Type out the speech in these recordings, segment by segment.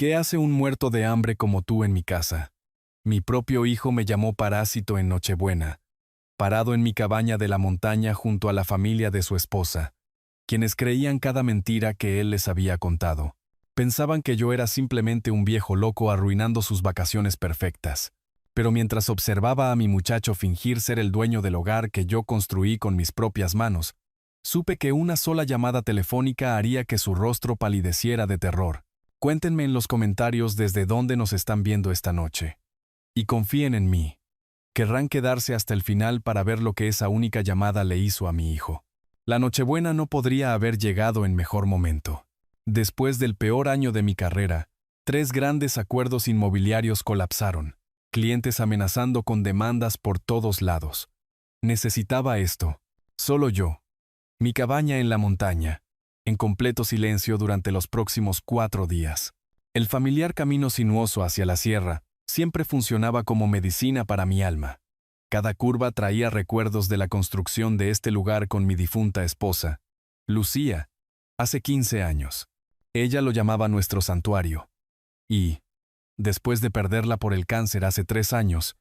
¿Qué hace un muerto de hambre como tú en mi casa? Mi propio hijo me llamó parásito en Nochebuena, parado en mi cabaña de la montaña junto a la familia de su esposa, quienes creían cada mentira que él les había contado. Pensaban que yo era simplemente un viejo loco arruinando sus vacaciones perfectas. Pero mientras observaba a mi muchacho fingir ser el dueño del hogar que yo construí con mis propias manos, supe que una sola llamada telefónica haría que su rostro palideciera de terror. Cuéntenme en los comentarios desde dónde nos están viendo esta noche. Y confíen en mí. Querrán quedarse hasta el final para ver lo que esa única llamada le hizo a mi hijo. La Nochebuena no podría haber llegado en mejor momento. Después del peor año de mi carrera, 3 grandes acuerdos inmobiliarios colapsaron, clientes amenazando con demandas por todos lados. Necesitaba esto, solo yo, mi cabaña en la montaña, en completo silencio durante los próximos 4 días. El familiar camino sinuoso hacia la sierra siempre funcionaba como medicina para mi alma. Cada curva traía recuerdos de la construcción de este lugar con mi difunta esposa, Lucía, hace 15 años. Ella lo llamaba nuestro santuario. Y, después de perderla por el cáncer hace 3 años,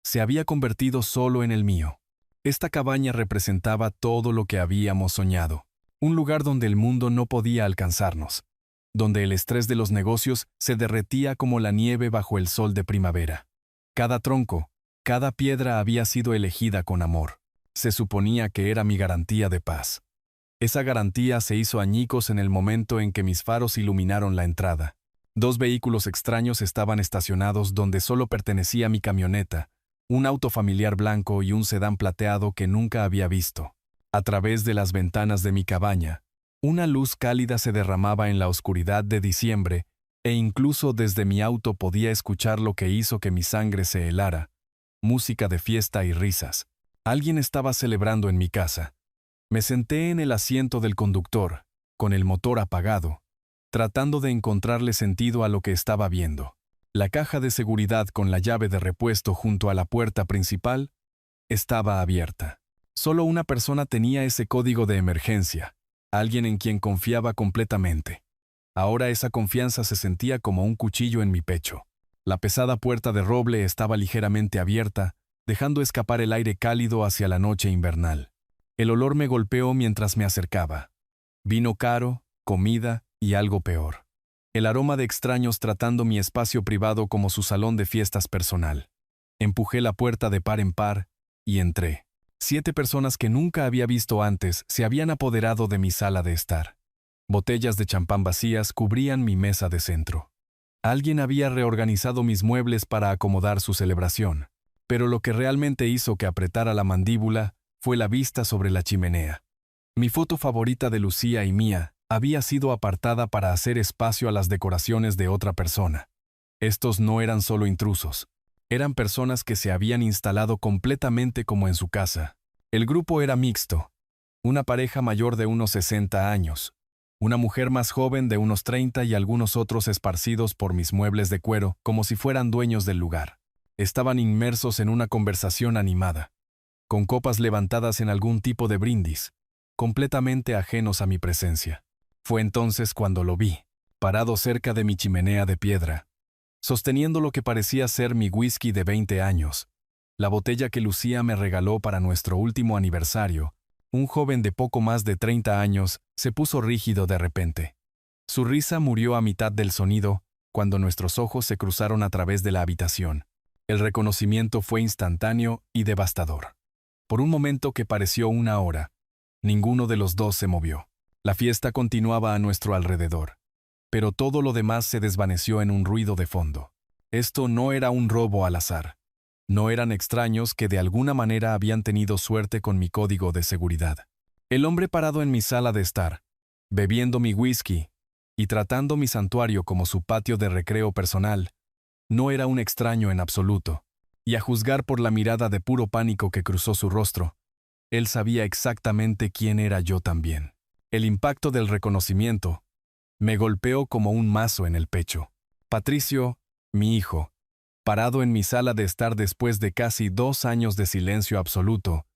se había convertido solo en el mío. Esta cabaña representaba todo lo que habíamos soñado. Un lugar donde el mundo no podía alcanzarnos, donde el estrés de los negocios se derretía como la nieve bajo el sol de primavera. Cada tronco, cada piedra había sido elegida con amor. Se suponía que era mi garantía de paz. Esa garantía se hizo añicos en el momento en que mis faros iluminaron la entrada. 2 vehículos extraños estaban estacionados donde solo pertenecía mi camioneta, un auto familiar blanco y un sedán plateado que nunca había visto. A través de las ventanas de mi cabaña, una luz cálida se derramaba en la oscuridad de diciembre, e incluso desde mi auto podía escuchar lo que hizo que mi sangre se helara: música de fiesta y risas. Alguien estaba celebrando en mi casa. Me senté en el asiento del conductor, con el motor apagado, tratando de encontrarle sentido a lo que estaba viendo. La caja de seguridad con la llave de repuesto junto a la puerta principal estaba abierta. Solo una persona tenía ese código de emergencia, alguien en quien confiaba completamente. Ahora esa confianza se sentía como un cuchillo en mi pecho. La pesada puerta de roble estaba ligeramente abierta, dejando escapar el aire cálido hacia la noche invernal. El olor me golpeó mientras me acercaba. Vino caro, comida y algo peor. El aroma de extraños tratando mi espacio privado como su salón de fiestas personal. Empujé la puerta de par en par y entré. 7 personas que nunca había visto antes se habían apoderado de mi sala de estar. Botellas de champán vacías cubrían mi mesa de centro. Alguien había reorganizado mis muebles para acomodar su celebración, pero lo que realmente hizo que apretara la mandíbula fue la vista sobre la chimenea. Mi foto favorita de Lucía y mía había sido apartada para hacer espacio a las decoraciones de otra persona. Estos no eran solo intrusos, eran personas que se habían instalado completamente como en su casa. El grupo era mixto, una pareja mayor de unos 60 años, una mujer más joven de unos 30 y algunos otros esparcidos por mis muebles de cuero como si fueran dueños del lugar. Estaban inmersos en una conversación animada, con copas levantadas en algún tipo de brindis, completamente ajenos a mi presencia. Fue entonces cuando lo vi, parado cerca de mi chimenea de piedra, sosteniendo lo que parecía ser mi whisky de 20 años, la botella que Lucía me regaló para nuestro último aniversario. Un joven de poco más de 30 años se puso rígido de repente. Su risa murió a mitad del sonido cuando nuestros ojos se cruzaron a través de la habitación. El reconocimiento fue instantáneo y devastador. Por un momento que pareció una hora, ninguno de los dos se movió. La fiesta continuaba a nuestro alrededor, pero todo lo demás se desvaneció en un ruido de fondo. Esto no era un robo al azar. No eran extraños que de alguna manera habían tenido suerte con mi código de seguridad. El hombre parado en mi sala de estar, bebiendo mi whisky y tratando mi santuario como su patio de recreo personal, no era un extraño en absoluto. Y a juzgar por la mirada de puro pánico que cruzó su rostro, él sabía exactamente quién era yo también. El impacto del reconocimiento me golpeó como un mazo en el pecho. Patricio, mi hijo, parado en mi sala de estar después de casi 2 años de silencio absoluto,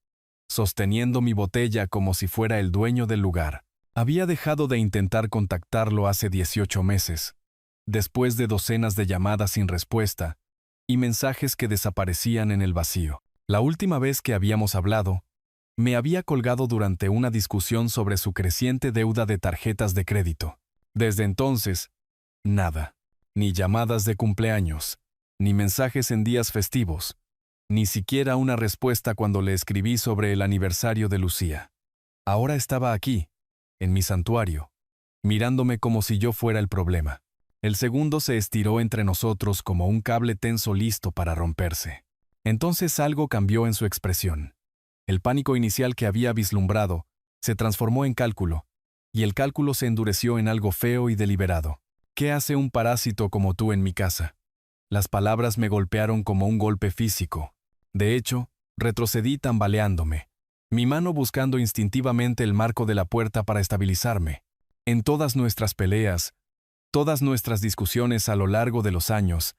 sosteniendo mi botella como si fuera el dueño del lugar. Había dejado de intentar contactarlo hace 18 meses. después de docenas de llamadas sin respuesta y mensajes que desaparecían en el vacío. La última vez que habíamos hablado, me había colgado durante una discusión sobre su creciente deuda de tarjetas de crédito. Desde entonces, nada. Ni llamadas de cumpleaños, ni mensajes en días festivos, ni siquiera una respuesta cuando le escribí sobre el aniversario de Lucía. Ahora estaba aquí, en mi santuario, mirándome como si yo fuera el problema. El segundo se estiró entre nosotros como un cable tenso listo para romperse. Entonces algo cambió en su expresión. El pánico inicial que había vislumbrado se transformó en cálculo, y el cálculo se endureció en algo feo y deliberado. ¿Qué hace un parásito como tú en mi casa? Las palabras me golpearon como un golpe físico. De hecho, retrocedí tambaleándome, mi mano buscando instintivamente el marco de la puerta para estabilizarme. En todas nuestras peleas, todas nuestras discusiones a lo largo de los años,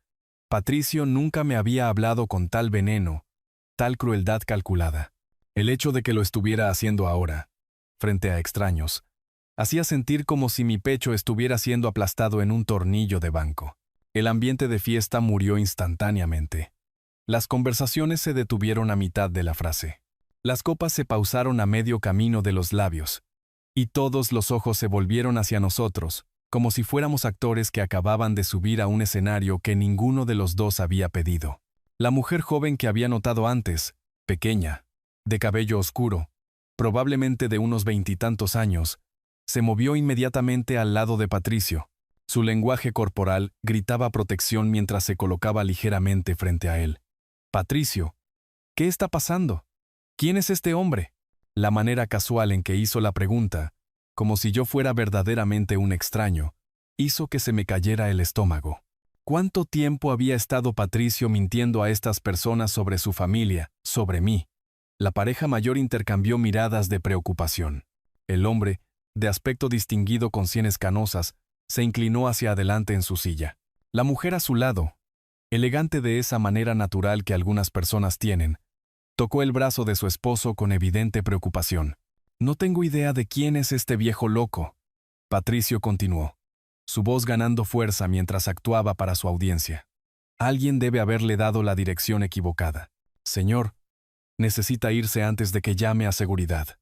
Patricio nunca me había hablado con tal veneno, tal crueldad calculada. El hecho de que lo estuviera haciendo ahora, frente a extraños, hacía sentir como si mi pecho estuviera siendo aplastado en un tornillo de banco. El ambiente de fiesta murió instantáneamente. Las conversaciones se detuvieron a mitad de la frase. Las copas se pausaron a medio camino de los labios, y todos los ojos se volvieron hacia nosotros, como si fuéramos actores que acababan de subir a un escenario que ninguno de los dos había pedido. La mujer joven que había notado antes, pequeña, de cabello oscuro, probablemente de unos 20 y tantos años, se movió inmediatamente al lado de Patricio. Su lenguaje corporal gritaba protección mientras se colocaba ligeramente frente a él. «Patricio, ¿qué está pasando? ¿Quién es este hombre?» La manera casual en que hizo la pregunta, como si yo fuera verdaderamente un extraño, hizo que se me cayera el estómago. ¿Cuánto tiempo había estado Patricio mintiendo a estas personas sobre su familia, sobre mí? La pareja mayor intercambió miradas de preocupación. El hombre, de aspecto distinguido con sienes canosas, se inclinó hacia adelante en su silla. La mujer a su lado, elegante de esa manera natural que algunas personas tienen, tocó el brazo de su esposo con evidente preocupación. «No tengo idea de quién es este viejo loco», Patricio continuó, su voz ganando fuerza mientras actuaba para su audiencia. «Alguien debe haberle dado la dirección equivocada. Señor, necesita irse antes de que llame a seguridad.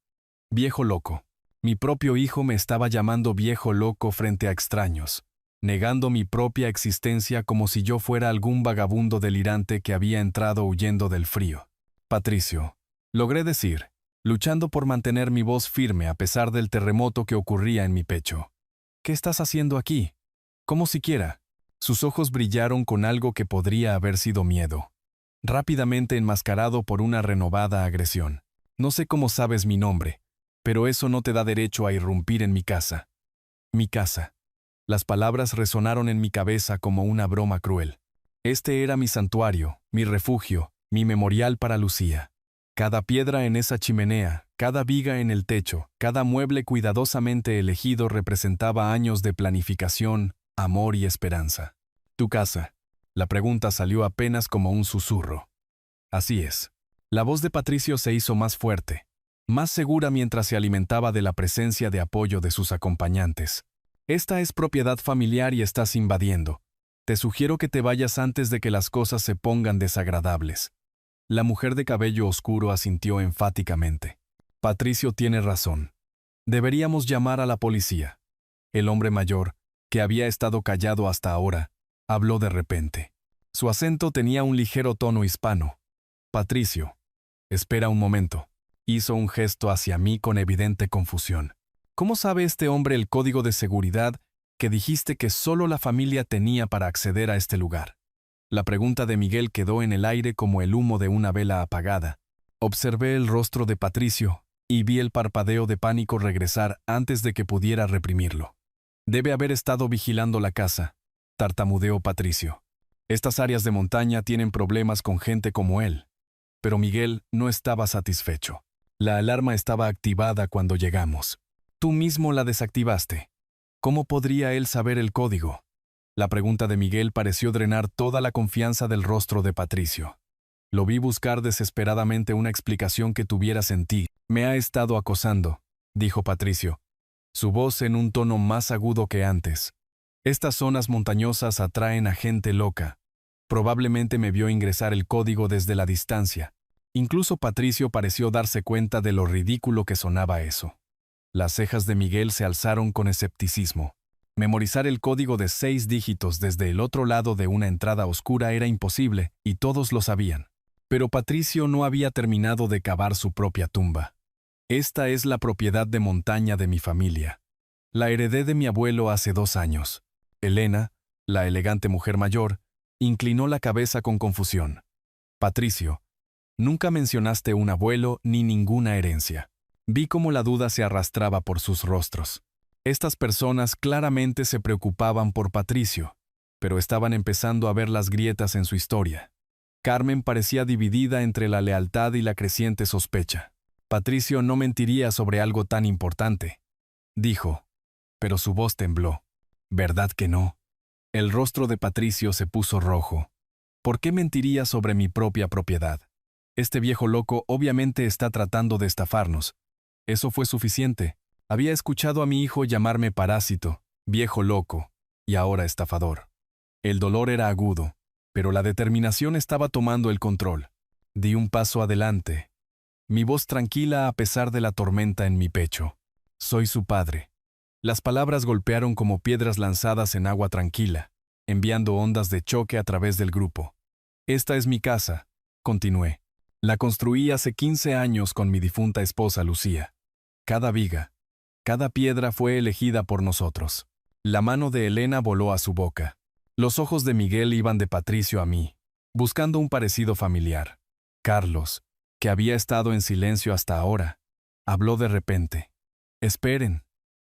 Viejo loco. Mi propio hijo me estaba llamando viejo loco frente a extraños, negando mi propia existencia como si yo fuera algún vagabundo delirante que había entrado huyendo del frío. Patricio, logré decir, luchando por mantener mi voz firme a pesar del terremoto que ocurría en mi pecho. ¿Qué estás haciendo aquí? ¿Cómo siquiera?» Sus ojos brillaron con algo que podría haber sido miedo, rápidamente enmascarado por una renovada agresión. «No sé cómo sabes mi nombre, pero eso no te da derecho a irrumpir en mi casa». Mi casa. Las palabras resonaron en mi cabeza como una broma cruel. Este era mi santuario, mi refugio, mi memorial para Lucía. Cada piedra en esa chimenea, cada viga en el techo, cada mueble cuidadosamente elegido representaba años de planificación, amor y esperanza. «¿Tu casa?» La pregunta salió apenas como un susurro. Así es. La voz de Patricio se hizo más fuerte, más segura mientras se alimentaba de la presencia de apoyo de sus acompañantes. «Esta es propiedad familiar y estás invadiendo. Te sugiero que te vayas antes de que las cosas se pongan desagradables». La mujer de cabello oscuro asintió enfáticamente. «Patricio tiene razón. Deberíamos llamar a la policía». El hombre mayor, que había estado callado hasta ahora, habló de repente. Su acento tenía un ligero tono hispano. «Patricio, espera un momento». Hizo un gesto hacia mí con evidente confusión. «¿Cómo sabe este hombre el código de seguridad que dijiste que solo la familia tenía para acceder a este lugar?» La pregunta de Miguel quedó en el aire como el humo de una vela apagada. Observé el rostro de Patricio y vi el parpadeo de pánico regresar antes de que pudiera reprimirlo. «Debe haber estado vigilando la casa», tartamudeó Patricio. «Estas áreas de montaña tienen problemas con gente como él». Pero Miguel no estaba satisfecho. «La alarma estaba activada cuando llegamos. Tú mismo la desactivaste. ¿Cómo podría él saber el código?» La pregunta de Miguel pareció drenar toda la confianza del rostro de Patricio. Lo vi buscar desesperadamente una explicación que tuviera sentido. «Me ha estado acosando», dijo Patricio, su voz en un tono más agudo que antes. Estas zonas montañosas atraen a gente loca. Probablemente me vio ingresar el código desde la distancia. Incluso Patricio pareció darse cuenta de lo ridículo que sonaba eso. Las cejas de Miguel se alzaron con escepticismo. Memorizar el código de 6 dígitos desde el otro lado de una entrada oscura era imposible, y todos lo sabían. Pero Patricio no había terminado de cavar su propia tumba. Esta es la propiedad de montaña de mi familia. La heredé de mi abuelo hace 2 años. Elena, la elegante mujer mayor, inclinó la cabeza con confusión. Patricio, nunca mencionaste un abuelo ni ninguna herencia. Vi cómo la duda se arrastraba por sus rostros. Estas personas claramente se preocupaban por Patricio, pero estaban empezando a ver las grietas en su historia. Carmen parecía dividida entre la lealtad y la creciente sospecha. Patricio no mentiría sobre algo tan importante, dijo, pero su voz tembló. ¿Verdad que no? El rostro de Patricio se puso rojo. ¿Por qué mentiría sobre mi propia propiedad? Este viejo loco obviamente está tratando de estafarnos. Eso fue suficiente. Había escuchado a mi hijo llamarme parásito, viejo loco, y ahora estafador. El dolor era agudo, pero la determinación estaba tomando el control. Di un paso adelante. Mi voz tranquila a pesar de la tormenta en mi pecho. Soy su padre. Las palabras golpearon como piedras lanzadas en agua tranquila, enviando ondas de choque a través del grupo. Esta es mi casa, continué. La construí hace 15 años con mi difunta esposa Lucía. Cada viga, cada piedra fue elegida por nosotros. La mano de Elena voló a su boca. Los ojos de Miguel iban de Patricio a mí, buscando un parecido familiar. Carlos, que había estado en silencio hasta ahora, habló de repente. Esperen,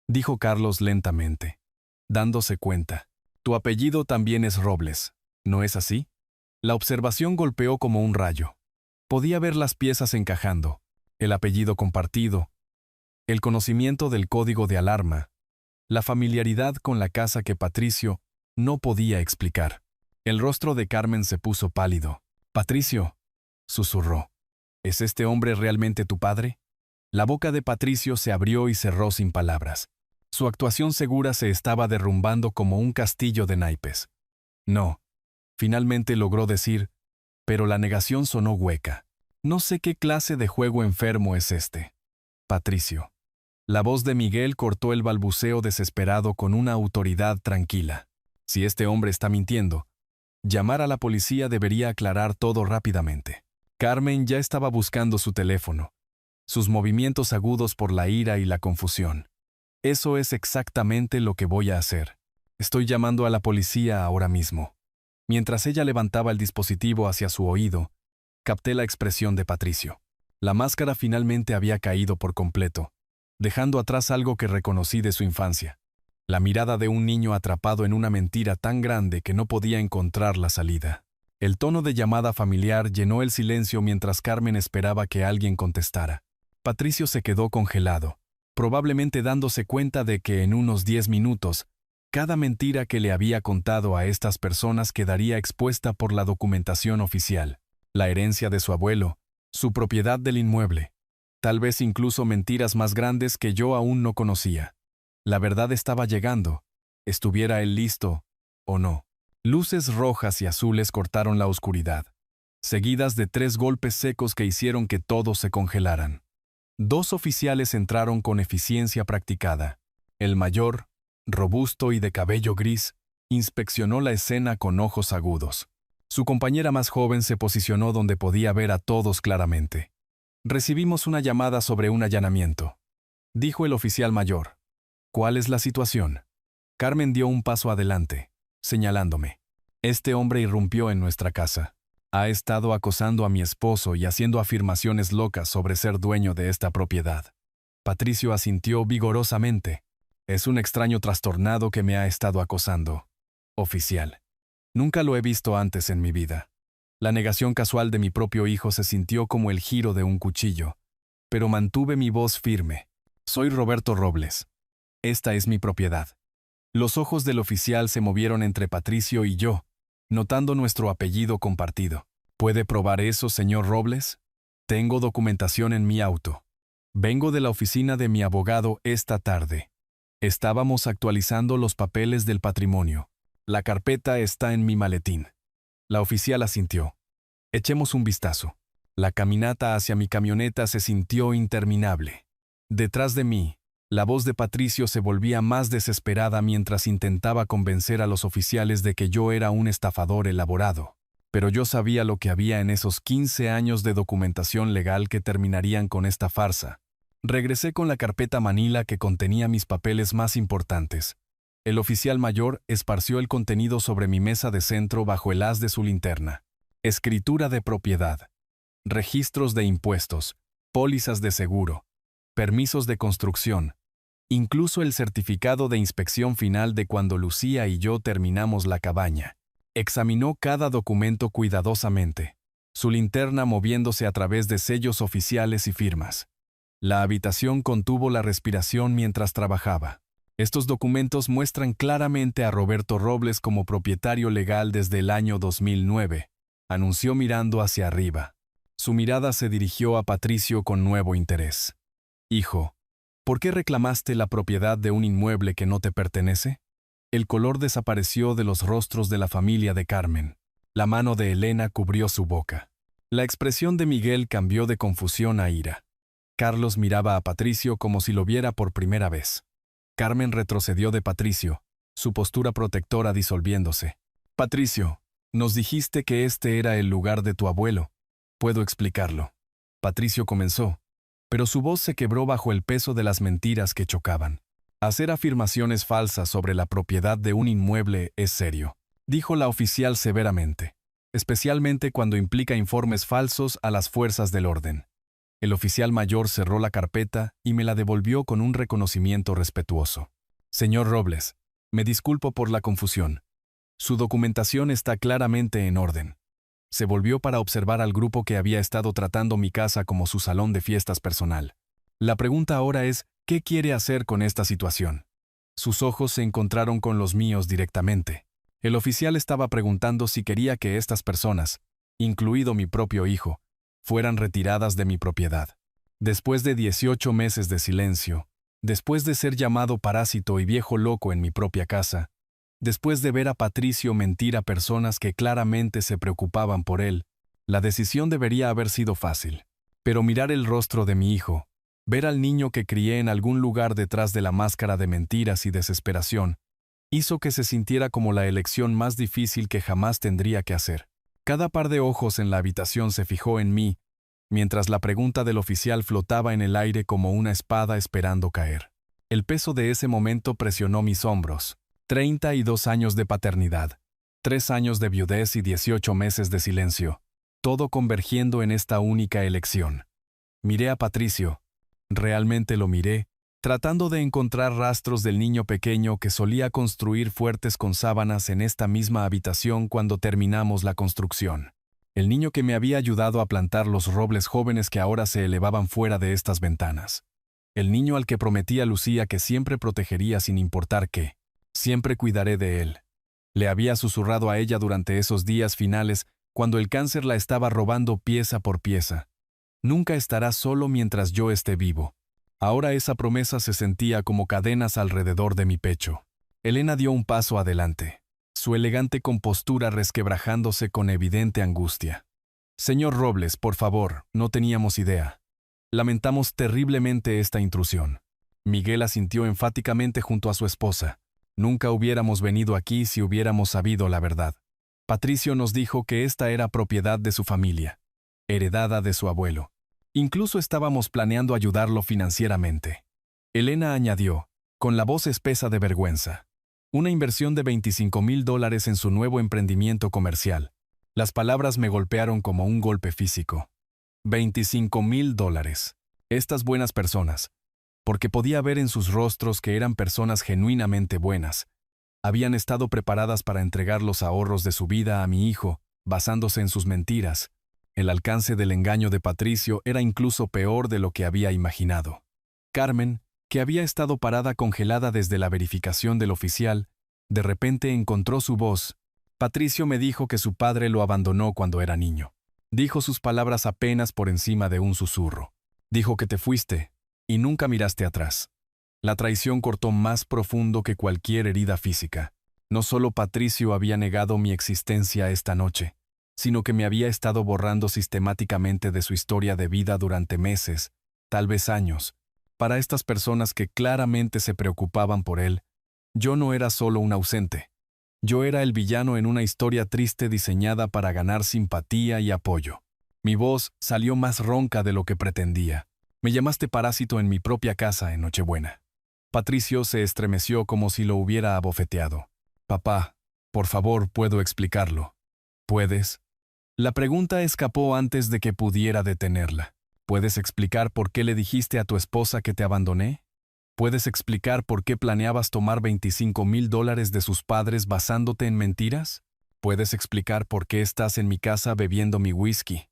dijo Carlos lentamente, dándose cuenta. Tu apellido también es Robles, ¿no es así? La observación golpeó como un rayo. Podía ver las piezas encajando, el apellido compartido, el conocimiento del código de alarma, la familiaridad con la casa que Patricio no podía explicar. El rostro de Carmen se puso pálido. Patricio, susurró, ¿es este hombre realmente tu padre? La boca de Patricio se abrió y cerró sin palabras. Su actuación segura se estaba derrumbando como un castillo de naipes. No. Finalmente logró decir, pero la negación sonó hueca. No sé qué clase de juego enfermo es este. Patricio. La voz de Miguel cortó el balbuceo desesperado con una autoridad tranquila. Si este hombre está mintiendo, llamar a la policía debería aclarar todo rápidamente. Carmen ya estaba buscando su teléfono, sus movimientos agudos por la ira y la confusión. Eso es exactamente lo que voy a hacer. Estoy llamando a la policía ahora mismo. Mientras ella levantaba el dispositivo hacia su oído, capté la expresión de Patricio. La máscara finalmente había caído por completo, dejando atrás algo que reconocí de su infancia. La mirada de un niño atrapado en una mentira tan grande que no podía encontrar la salida. El tono de llamada familiar llenó el silencio mientras Carmen esperaba que alguien contestara. Patricio se quedó congelado, probablemente dándose cuenta de que en unos 10 minutos, cada mentira que le había contado a estas personas quedaría expuesta por la documentación oficial. La herencia de su abuelo, su propiedad del inmueble, tal vez incluso mentiras más grandes que yo aún no conocía. La verdad estaba llegando, estuviera él listo o no. Luces rojas y azules cortaron la oscuridad, seguidas de 3 golpes secos que hicieron que todos se congelaran. 2 oficiales entraron con eficiencia practicada. El mayor, robusto y de cabello gris, inspeccionó la escena con ojos agudos. Su compañera más joven se posicionó donde podía ver a todos claramente. Recibimos una llamada sobre un allanamiento, dijo el oficial mayor. ¿Cuál es la situación? Carmen dio un paso adelante, señalándome. Este hombre irrumpió en nuestra casa. Ha estado acosando a mi esposo y haciendo afirmaciones locas sobre ser dueño de esta propiedad. Patricio asintió vigorosamente. Es un extraño trastornado que me ha estado acosando. Oficial. Nunca lo he visto antes en mi vida. La negación casual de mi propio hijo se sintió como el giro de un cuchillo, pero mantuve mi voz firme. Soy Roberto Robles. Esta es mi propiedad. Los ojos del oficial se movieron entre Patricio y yo, notando nuestro apellido compartido. ¿Puede probar eso, señor Robles? Tengo documentación en mi auto. Vengo de la oficina de mi abogado esta tarde. Estábamos actualizando los papeles del patrimonio. La carpeta está en mi maletín. La oficial asintió. Echemos un vistazo. La caminata hacia mi camioneta se sintió interminable. Detrás de mí, la voz de Patricio se volvía más desesperada mientras intentaba convencer a los oficiales de que yo era un estafador elaborado. Pero yo sabía lo que había en esos 15 años de documentación legal que terminarían con esta farsa. Regresé con la carpeta manila que contenía mis papeles más importantes. El oficial mayor esparció el contenido sobre mi mesa de centro bajo el haz de su linterna. Escritura de propiedad, registros de impuestos, pólizas de seguro, permisos de construcción, incluso el certificado de inspección final de cuando Lucía y yo terminamos la cabaña. Examinó cada documento cuidadosamente, su linterna moviéndose a través de sellos oficiales y firmas. La habitación contuvo la respiración mientras trabajaba. Estos documentos muestran claramente a Roberto Robles como propietario legal desde el año 2009, anunció mirando hacia arriba. Su mirada se dirigió a Patricio con nuevo interés. Hijo, ¿por qué reclamaste la propiedad de un inmueble que no te pertenece? El color desapareció de los rostros de la familia de Carmen. La mano de Elena cubrió su boca. La expresión de Miguel cambió de confusión a ira. Carlos miraba a Patricio como si lo viera por primera vez. Carmen retrocedió de Patricio, su postura protectora disolviéndose. Patricio, nos dijiste que este era el lugar de tu abuelo. Puedo explicarlo. Patricio comenzó, pero su voz se quebró bajo el peso de las mentiras que chocaban. Hacer afirmaciones falsas sobre la propiedad de un inmueble es serio, dijo la oficial severamente, especialmente cuando implica informes falsos a las fuerzas del orden. El oficial mayor cerró la carpeta y me la devolvió con un reconocimiento respetuoso. Señor Robles, me disculpo por la confusión. Su documentación está claramente en orden. Se volvió para observar al grupo que había estado tratando mi casa como su salón de fiestas personal. La pregunta ahora es, ¿qué quiere hacer con esta situación? Sus ojos se encontraron con los míos directamente. El oficial estaba preguntando si quería que estas personas, incluido mi propio hijo, fueran retiradas de mi propiedad. Después de 18 meses de silencio, después de ser llamado parásito y viejo loco en mi propia casa, después de ver a Patricio mentir a personas que claramente se preocupaban por él, la decisión debería haber sido fácil. Pero mirar el rostro de mi hijo, ver al niño que crié en algún lugar detrás de la máscara de mentiras y desesperación, hizo que se sintiera como la elección más difícil que jamás tendría que hacer. Cada par de ojos en la habitación se fijó en mí, mientras la pregunta del oficial flotaba en el aire como una espada esperando caer. El peso de ese momento presionó mis hombros. 32 años de paternidad, 3 años de viudez y 18 meses de silencio, todo convergiendo en esta única elección. Miré a Patricio, realmente lo miré, tratando de encontrar rastros del niño pequeño que solía construir fuertes con sábanas en esta misma habitación cuando terminamos la construcción. El niño que me había ayudado a plantar los robles jóvenes que ahora se elevaban fuera de estas ventanas. El niño al que prometí a Lucía que siempre protegería sin importar qué. Siempre cuidaré de él. Le había susurrado a ella durante esos días finales cuando el cáncer la estaba robando pieza por pieza. Nunca estará solo mientras yo esté vivo. Ahora esa promesa se sentía como cadenas alrededor de mi pecho. Elena dio un paso adelante, su elegante compostura resquebrajándose con evidente angustia. Señor Robles, por favor, no teníamos idea. Lamentamos terriblemente esta intrusión. Miguel asintió enfáticamente junto a su esposa. Nunca hubiéramos venido aquí si hubiéramos sabido la verdad. Patricio nos dijo que esta era propiedad de su familia, heredada de su abuelo. Incluso estábamos planeando ayudarlo financieramente. Elena añadió, con la voz espesa de vergüenza, una inversión de $25,000 en su nuevo emprendimiento comercial. Las palabras me golpearon como un golpe físico. $25,000. Estas buenas personas, porque podía ver en sus rostros que eran personas genuinamente buenas, habían estado preparadas para entregar los ahorros de su vida a mi hijo, basándose en sus mentiras. El alcance del engaño de Patricio era incluso peor de lo que había imaginado. Carmen, que había estado parada congelada desde la verificación del oficial, de repente encontró su voz. Patricio me dijo que su padre lo abandonó cuando era niño. Dijo sus palabras apenas por encima de un susurro. Dijo que te fuiste y nunca miraste atrás. La traición cortó más profundo que cualquier herida física. No solo Patricio había negado mi existencia esta noche, sino que me había estado borrando sistemáticamente de su historia de vida durante meses, tal vez años. Para estas personas que claramente se preocupaban por él, yo no era solo un ausente. Yo era el villano en una historia triste diseñada para ganar simpatía y apoyo. Mi voz salió más ronca de lo que pretendía. Me llamaste parásito en mi propia casa en Nochebuena. Patricio se estremeció como si lo hubiera abofeteado. Papá, por favor, puedo explicarlo. ¿Puedes? La pregunta escapó antes de que pudiera detenerla. ¿Puedes explicar por qué le dijiste a tu esposa que te abandoné? ¿Puedes explicar por qué planeabas tomar $25,000 de sus padres basándote en mentiras? ¿Puedes explicar por qué estás en mi casa bebiendo mi whisky,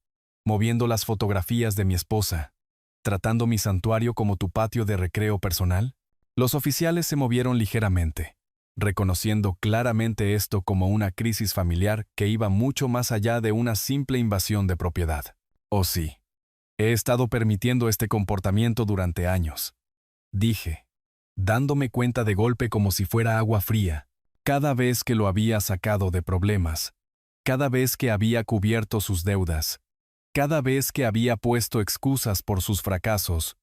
moviendo las fotografías de mi esposa, tratando mi santuario como tu patio de recreo personal? Los oficiales se movieron ligeramente, reconociendo claramente esto como una crisis familiar que iba mucho más allá de una simple invasión de propiedad. Oh sí, he estado permitiendo este comportamiento durante años. Dije, dándome cuenta de golpe como si fuera agua fría, cada vez que lo había sacado de problemas, cada vez que había cubierto sus deudas, cada vez que había puesto excusas por sus fracasos,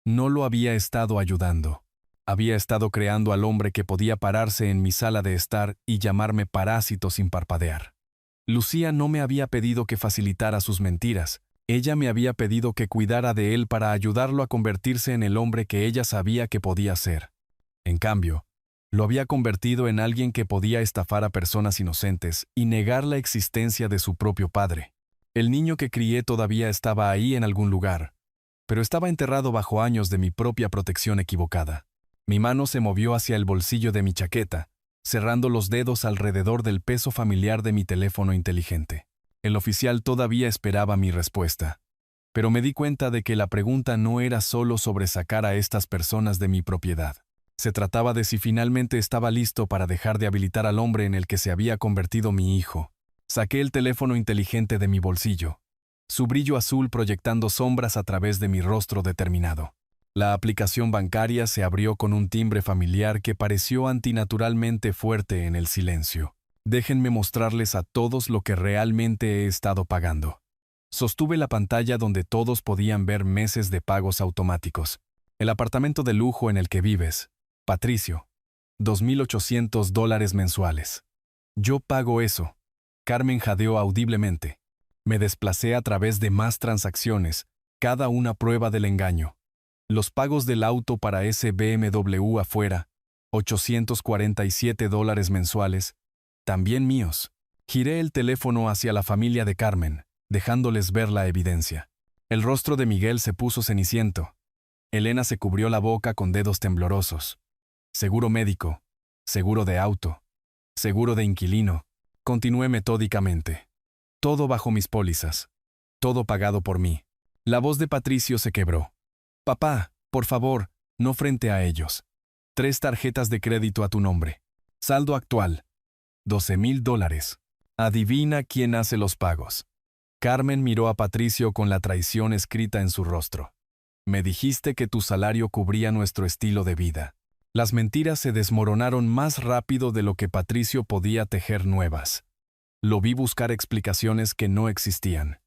no lo había estado ayudando. Había estado creando al hombre que podía pararse en mi sala de estar y llamarme parásito sin parpadear. Lucía no me había pedido que facilitara sus mentiras. Ella me había pedido que cuidara de él para ayudarlo a convertirse en el hombre que ella sabía que podía ser. En cambio, lo había convertido en alguien que podía estafar a personas inocentes y negar la existencia de su propio padre. El niño que crié todavía estaba ahí en algún lugar, pero estaba enterrado bajo años de mi propia protección equivocada. Mi mano se movió hacia el bolsillo de mi chaqueta, cerrando los dedos alrededor del peso familiar de mi teléfono inteligente. El oficial todavía esperaba mi respuesta, pero me di cuenta de que la pregunta no era solo sobre sacar a estas personas de mi propiedad. Se trataba de si finalmente estaba listo para dejar de habilitar al hombre en el que se había convertido mi hijo. Saqué el teléfono inteligente de mi bolsillo, su brillo azul proyectando sombras a través de mi rostro determinado. La aplicación bancaria se abrió con un timbre familiar que pareció antinaturalmente fuerte en el silencio. Déjenme mostrarles a todos lo que realmente he estado pagando. Sostuve la pantalla donde todos podían ver meses de pagos automáticos. El apartamento de lujo en el que vives, Patricio, $2,800 mensuales. Yo pago eso. Carmen jadeó audiblemente. Me desplacé a través de más transacciones, cada una prueba del engaño. Los pagos del auto para ese BMW afuera, $847 mensuales, también míos. Giré el teléfono hacia la familia de Carmen, dejándoles ver la evidencia. El rostro de Miguel se puso ceniciento. Elena se cubrió la boca con dedos temblorosos. Seguro médico, seguro de auto, seguro de inquilino. Continué metódicamente. Todo bajo mis pólizas. Todo pagado por mí. La voz de Patricio se quebró. Papá, por favor, no frente a ellos. 3 tarjetas de crédito a tu nombre. Saldo actual, $12,000. Adivina quién hace los pagos. Carmen miró a Patricio con la traición escrita en su rostro. Me dijiste que tu salario cubría nuestro estilo de vida. Las mentiras se desmoronaron más rápido de lo que Patricio podía tejer nuevas. Lo vi buscar explicaciones que no existían.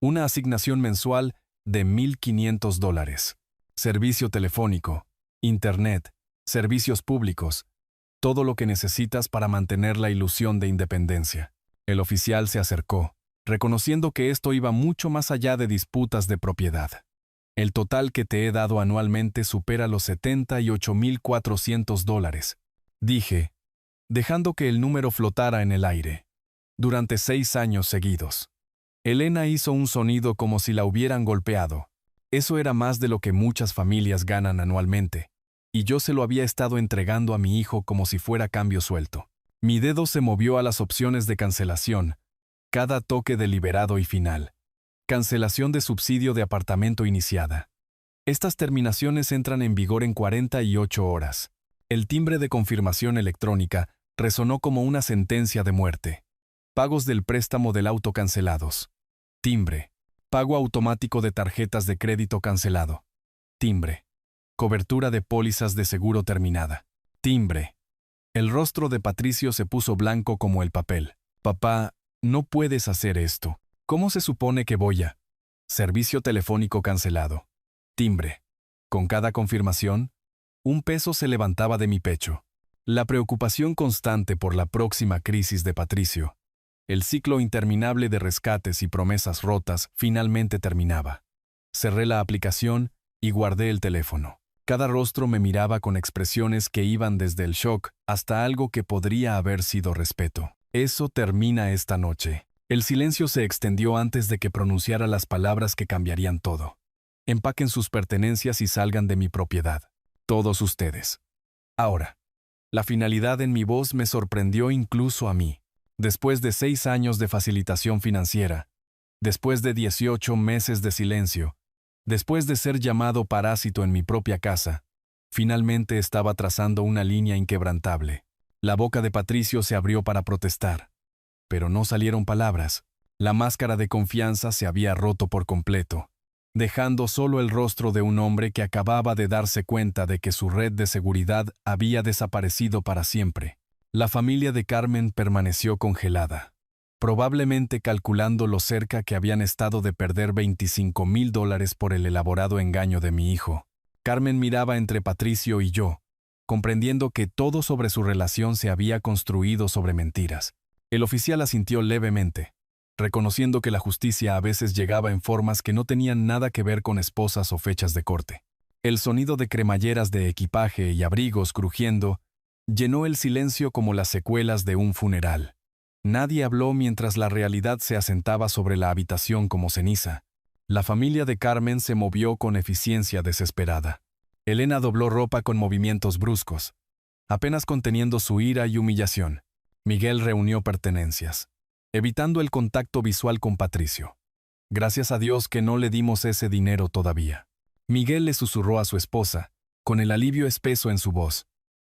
Una asignación mensual de $1,500. Servicio telefónico, internet, servicios públicos, todo lo que necesitas para mantener la ilusión de independencia. El oficial se acercó, reconociendo que esto iba mucho más allá de disputas de propiedad. El total que te he dado anualmente supera los $78,400, dije, dejando que el número flotara en el aire. Durante 6 años seguidos. Elena hizo un sonido como si la hubieran golpeado. Eso era más de lo que muchas familias ganan anualmente, y yo se lo había estado entregando a mi hijo como si fuera cambio suelto. Mi dedo se movió a las opciones de cancelación, cada toque deliberado y final. Cancelación de subsidio de apartamento iniciada. Estas terminaciones entran en vigor en 48 horas. El timbre de confirmación electrónica resonó como una sentencia de muerte. Pagos del préstamo del auto cancelados. Timbre. Pago automático de tarjetas de crédito cancelado. Timbre. Cobertura de pólizas de seguro terminada. Timbre. El rostro de Patricio se puso blanco como el papel. Papá, no puedes hacer esto. ¿Cómo se supone que voy a? Servicio telefónico cancelado. Timbre. Con cada confirmación, un peso se levantaba de mi pecho. La preocupación constante por la próxima crisis de Patricio. El ciclo interminable de rescates y promesas rotas finalmente terminaba. Cerré la aplicación y guardé el teléfono. Cada rostro me miraba con expresiones que iban desde el shock hasta algo que podría haber sido respeto. Eso termina esta noche. El silencio se extendió antes de que pronunciara las palabras que cambiarían todo. Empaquen sus pertenencias y salgan de mi propiedad. Todos ustedes. Ahora. La finalidad en mi voz me sorprendió incluso a mí. Después de 6 años de facilitación financiera, después de 18 meses de silencio, después de ser llamado parásito en mi propia casa, finalmente estaba trazando una línea inquebrantable. La boca de Patricio se abrió para protestar, pero no salieron palabras. La máscara de confianza se había roto por completo, dejando solo el rostro de un hombre que acababa de darse cuenta de que su red de seguridad había desaparecido para siempre. La familia de Carmen permaneció congelada, probablemente calculando lo cerca que habían estado de perder $25,000 por el elaborado engaño de mi hijo. Carmen miraba entre Patricio y yo, comprendiendo que todo sobre su relación se había construido sobre mentiras. El oficial asintió levemente, reconociendo que la justicia a veces llegaba en formas que no tenían nada que ver con esposas o fechas de corte. El sonido de cremalleras de equipaje y abrigos crujiendo llenó el silencio como las secuelas de un funeral. Nadie habló mientras la realidad se asentaba sobre la habitación como ceniza. La familia de Carmen se movió con eficiencia desesperada. Elena dobló ropa con movimientos bruscos, apenas conteniendo su ira y humillación. Miguel reunió pertenencias, evitando el contacto visual con Patricio. Gracias a Dios que no le dimos ese dinero todavía. Miguel le susurró a su esposa, con el alivio espeso en su voz.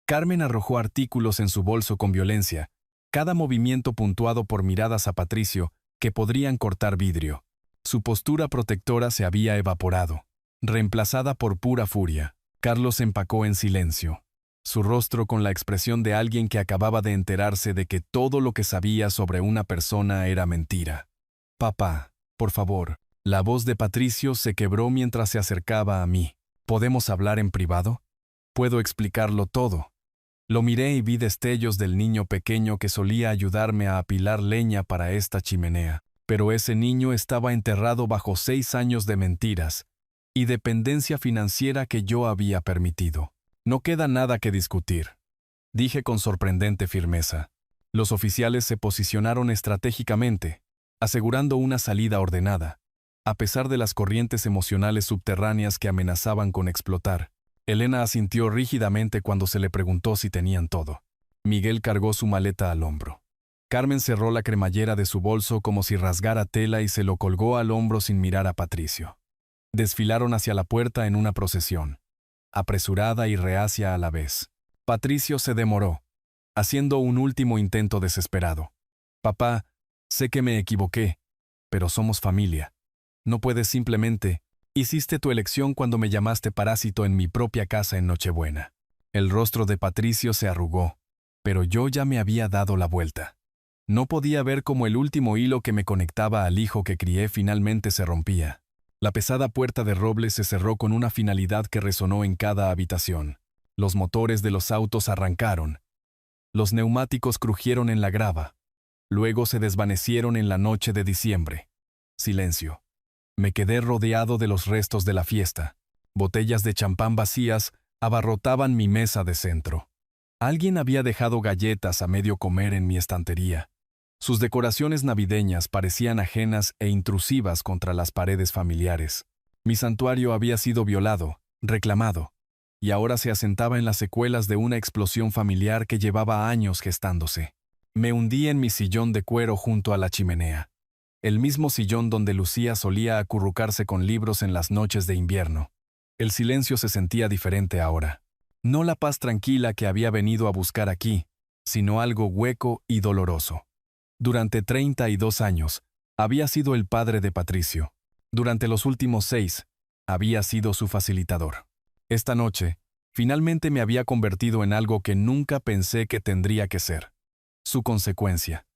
Carmen arrojó artículos en su bolso con violencia, cada movimiento puntuado por miradas a Patricio que podrían cortar vidrio. Su postura protectora se había evaporado, reemplazada por pura furia. Carlos empacó en silencio, su rostro con la expresión de alguien que acababa de enterarse de que todo lo que sabía sobre una persona era mentira. «Papá, por favor». La voz de Patricio se quebró mientras se acercaba a mí. «¿Podemos hablar en privado? Puedo explicarlo todo». Lo miré y vi destellos del niño pequeño que solía ayudarme a apilar leña para esta chimenea. Pero ese niño estaba enterrado bajo 6 años de mentiras y dependencia financiera que yo había permitido. «No queda nada que discutir», dije con sorprendente firmeza. Los oficiales se posicionaron estratégicamente, asegurando una salida ordenada, a pesar de las corrientes emocionales subterráneas que amenazaban con explotar. Elena asintió rígidamente cuando se le preguntó si tenían todo. Miguel cargó su maleta al hombro. Carmen cerró la cremallera de su bolso como si rasgara tela y se lo colgó al hombro sin mirar a Patricio. Desfilaron hacia la puerta en una procesión, apresurada y reacia a la vez. Patricio se demoró, haciendo un último intento desesperado. «Papá, sé que me equivoqué, pero somos familia. No puedes simplemente... Hiciste tu elección cuando me llamaste parásito en mi propia casa en Nochebuena». El rostro de Patricio se arrugó, pero yo ya me había dado la vuelta. No podía ver cómo el último hilo que me conectaba al hijo que crié finalmente se rompía. La pesada puerta de roble se cerró con una finalidad que resonó en cada habitación. Los motores de los autos arrancaron. Los neumáticos crujieron en la grava. Luego se desvanecieron en la noche de diciembre. Silencio. Me quedé rodeado de los restos de la fiesta. Botellas de champán vacías abarrotaban mi mesa de centro. Alguien había dejado galletas a medio comer en mi estantería. Sus decoraciones navideñas parecían ajenas e intrusivas contra las paredes familiares. Mi santuario había sido violado, reclamado, y ahora se asentaba en las secuelas de una explosión familiar que llevaba años gestándose. Me hundí en mi sillón de cuero junto a la chimenea. El mismo sillón donde Lucía solía acurrucarse con libros en las noches de invierno. El silencio se sentía diferente ahora. No la paz tranquila que había venido a buscar aquí, sino algo hueco y doloroso. Durante 32 años, había sido el padre de Patricio. Durante los últimos 6, había sido su facilitador. Esta noche, finalmente me había convertido en algo que nunca pensé que tendría que ser. Su consecuencia.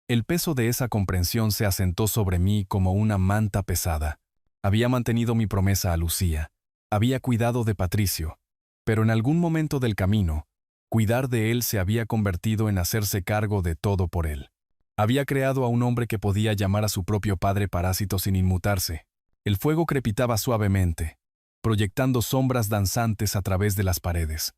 El peso de esa comprensión se asentó sobre mí como una manta pesada. Había mantenido mi promesa a Lucía. Había cuidado de Patricio. Pero en algún momento del camino, cuidar de él se había convertido en hacerse cargo de todo por él. Había creado a un hombre que podía llamar a su propio padre parásito sin inmutarse. El fuego crepitaba suavemente, proyectando sombras danzantes a través de las paredes.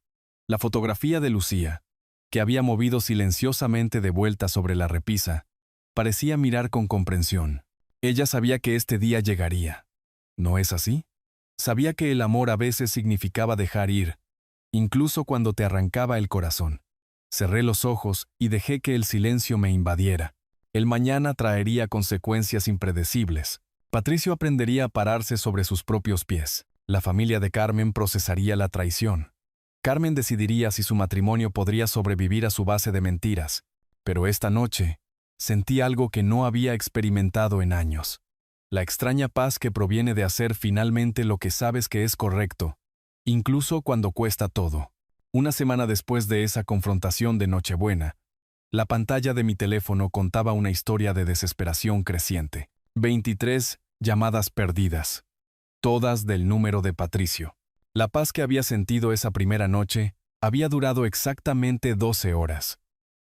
La fotografía de Lucía, que había movido silenciosamente de vuelta sobre la repisa, parecía mirar con comprensión. Ella sabía que este día llegaría. ¿No es así? Sabía que el amor a veces significaba dejar ir, incluso cuando te arrancaba el corazón. Cerré los ojos y dejé que el silencio me invadiera. El mañana traería consecuencias impredecibles. Patricio aprendería a pararse sobre sus propios pies. La familia de Carmen procesaría la traición. Carmen decidiría si su matrimonio podría sobrevivir a su base de mentiras. Pero esta noche, sentí algo que no había experimentado en años. La extraña paz que proviene de hacer finalmente lo que sabes que es correcto, incluso cuando cuesta todo. Una semana después de esa confrontación de Nochebuena, la pantalla de mi teléfono contaba una historia de desesperación creciente. 23 llamadas perdidas, todas del número de Patricio. La paz que había sentido esa primera noche había durado exactamente 12 horas.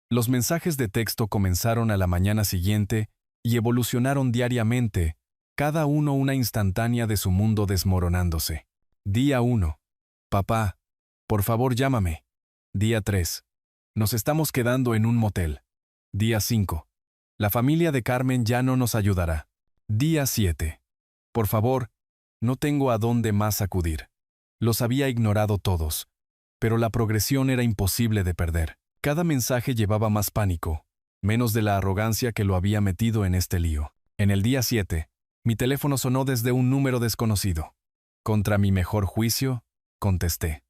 Los mensajes de texto comenzaron a la mañana siguiente y evolucionaron diariamente, cada uno una instantánea de su mundo desmoronándose. Día 1. Papá, por favor llámame. Día 3. Nos estamos quedando en un motel. Día 5. La familia de Carmen ya no nos ayudará. Día 7. Por favor, no tengo a dónde más acudir. Los había ignorado todos, pero la progresión era imposible de perder. Cada mensaje llevaba más pánico, menos de la arrogancia que lo había metido en este lío. En el día 7, mi teléfono sonó desde un número desconocido. Contra mi mejor juicio, contesté.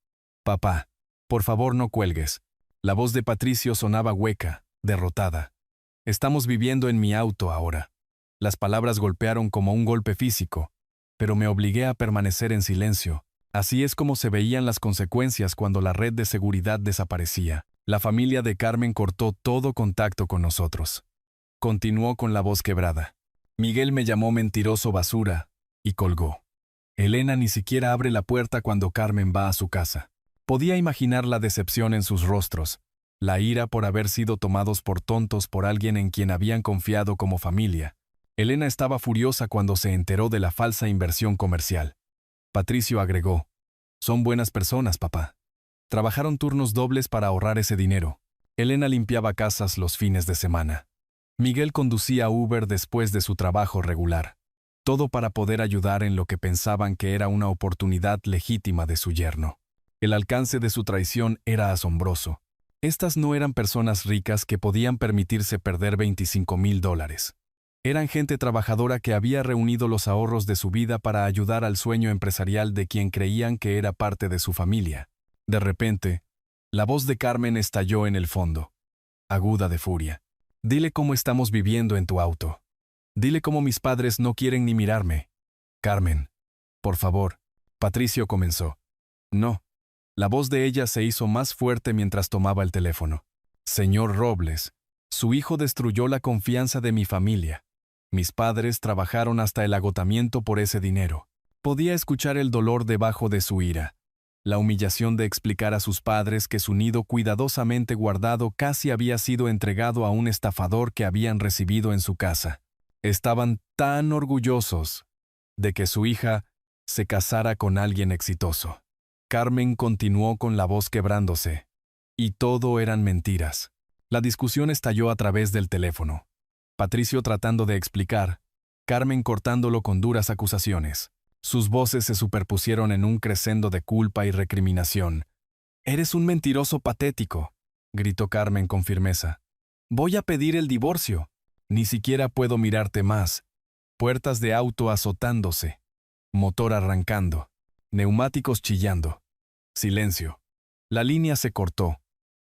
Papá, por favor no cuelgues. La voz de Patricio sonaba hueca, derrotada. Estamos viviendo en mi auto ahora. Las palabras golpearon como un golpe físico, pero me obligué a permanecer en silencio. Así es como se veían las consecuencias cuando la red de seguridad desaparecía. La familia de Carmen cortó todo contacto con nosotros. Continuó con la voz quebrada. Miguel me llamó mentiroso basura y colgó. Elena ni siquiera abre la puerta cuando Carmen va a su casa. Podía imaginar la decepción en sus rostros, la ira por haber sido tomados por tontos por alguien en quien habían confiado como familia. Elena estaba furiosa cuando se enteró de la falsa inversión comercial. Patricio agregó, son buenas personas, papá. Trabajaron turnos dobles para ahorrar ese dinero. Elena limpiaba casas los fines de semana. Miguel conducía Uber después de su trabajo regular. Todo para poder ayudar en lo que pensaban que era una oportunidad legítima de su yerno. El alcance de su traición era asombroso. Estas no eran personas ricas que podían permitirse perder $25,000. Eran gente trabajadora que había reunido los ahorros de su vida para ayudar al sueño empresarial de quien creían que era parte de su familia. De repente, la voz de Carmen estalló en el fondo, aguda de furia. Dile cómo estamos viviendo en tu auto. Dile cómo mis padres no quieren ni mirarme. Carmen, por favor. Patricio comenzó. No. La voz de ella se hizo más fuerte mientras tomaba el teléfono. Señor Robles, su hijo destruyó la confianza de mi familia. Mis padres trabajaron hasta el agotamiento por ese dinero. Podía escuchar el dolor debajo de su ira. La humillación de explicar a sus padres que su nido cuidadosamente guardado casi había sido entregado a un estafador que habían recibido en su casa. Estaban tan orgullosos de que su hija se casara con alguien exitoso. Carmen continuó con la voz quebrándose. Y todo eran mentiras. La discusión estalló a través del teléfono. Patricio tratando de explicar, Carmen cortándolo con duras acusaciones. Sus voces se superpusieron en un crescendo de culpa y recriminación. «Eres un mentiroso patético», gritó Carmen con firmeza. «Voy a pedir el divorcio. Ni siquiera puedo mirarte más». Puertas de auto azotándose. Motor arrancando. Neumáticos chillando. Silencio. La línea se cortó,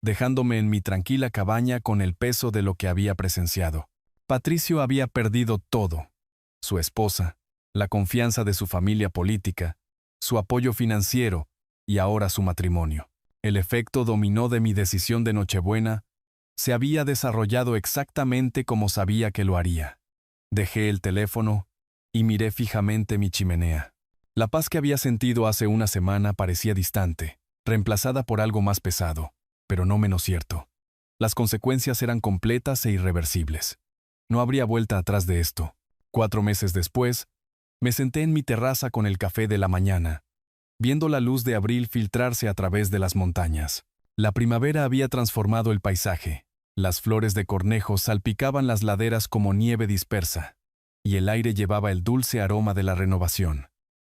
dejándome en mi tranquila cabaña con el peso de lo que había presenciado. Patricio había perdido todo. Su esposa, la confianza de su familia política, su apoyo financiero, y ahora su matrimonio. El efecto dominó de mi decisión de Nochebuena se había desarrollado exactamente como sabía que lo haría. Dejé el teléfono y miré fijamente mi chimenea. La paz que había sentido hace una semana parecía distante, reemplazada por algo más pesado, pero no menos cierto. Las consecuencias eran completas e irreversibles. No habría vuelta atrás de esto. 4 meses después, me senté en mi terraza con el café de la mañana, viendo la luz de abril filtrarse a través de las montañas. La primavera había transformado el paisaje. Las flores de cornejo salpicaban las laderas como nieve dispersa, y el aire llevaba el dulce aroma de la renovación.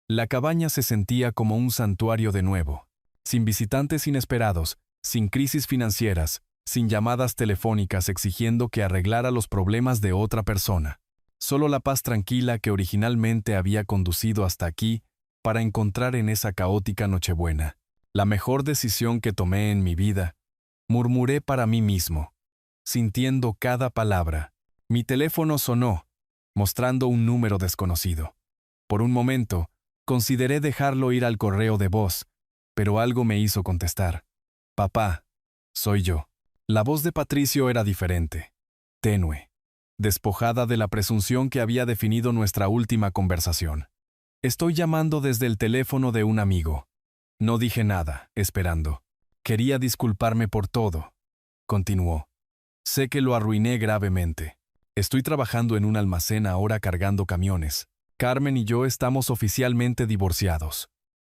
La cabaña se sentía como un santuario de nuevo, sin visitantes inesperados, sin crisis financieras, sin llamadas telefónicas exigiendo que arreglara los problemas de otra persona. Solo la paz tranquila que originalmente había conducido hasta aquí para encontrar en esa caótica Nochebuena la mejor decisión que tomé en mi vida, murmuré para mí mismo, sintiendo cada palabra. Mi teléfono sonó, mostrando un número desconocido. Por un momento, consideré dejarlo ir al correo de voz, pero algo me hizo contestar. Papá, soy yo. La voz de Patricio era diferente, tenue, despojada de la presunción que había definido nuestra última conversación. Estoy llamando desde el teléfono de un amigo. No dije nada, esperando. Quería disculparme por todo. Continuó. Sé que lo arruiné gravemente. Estoy trabajando en un almacén ahora cargando camiones. Carmen y yo estamos oficialmente divorciados.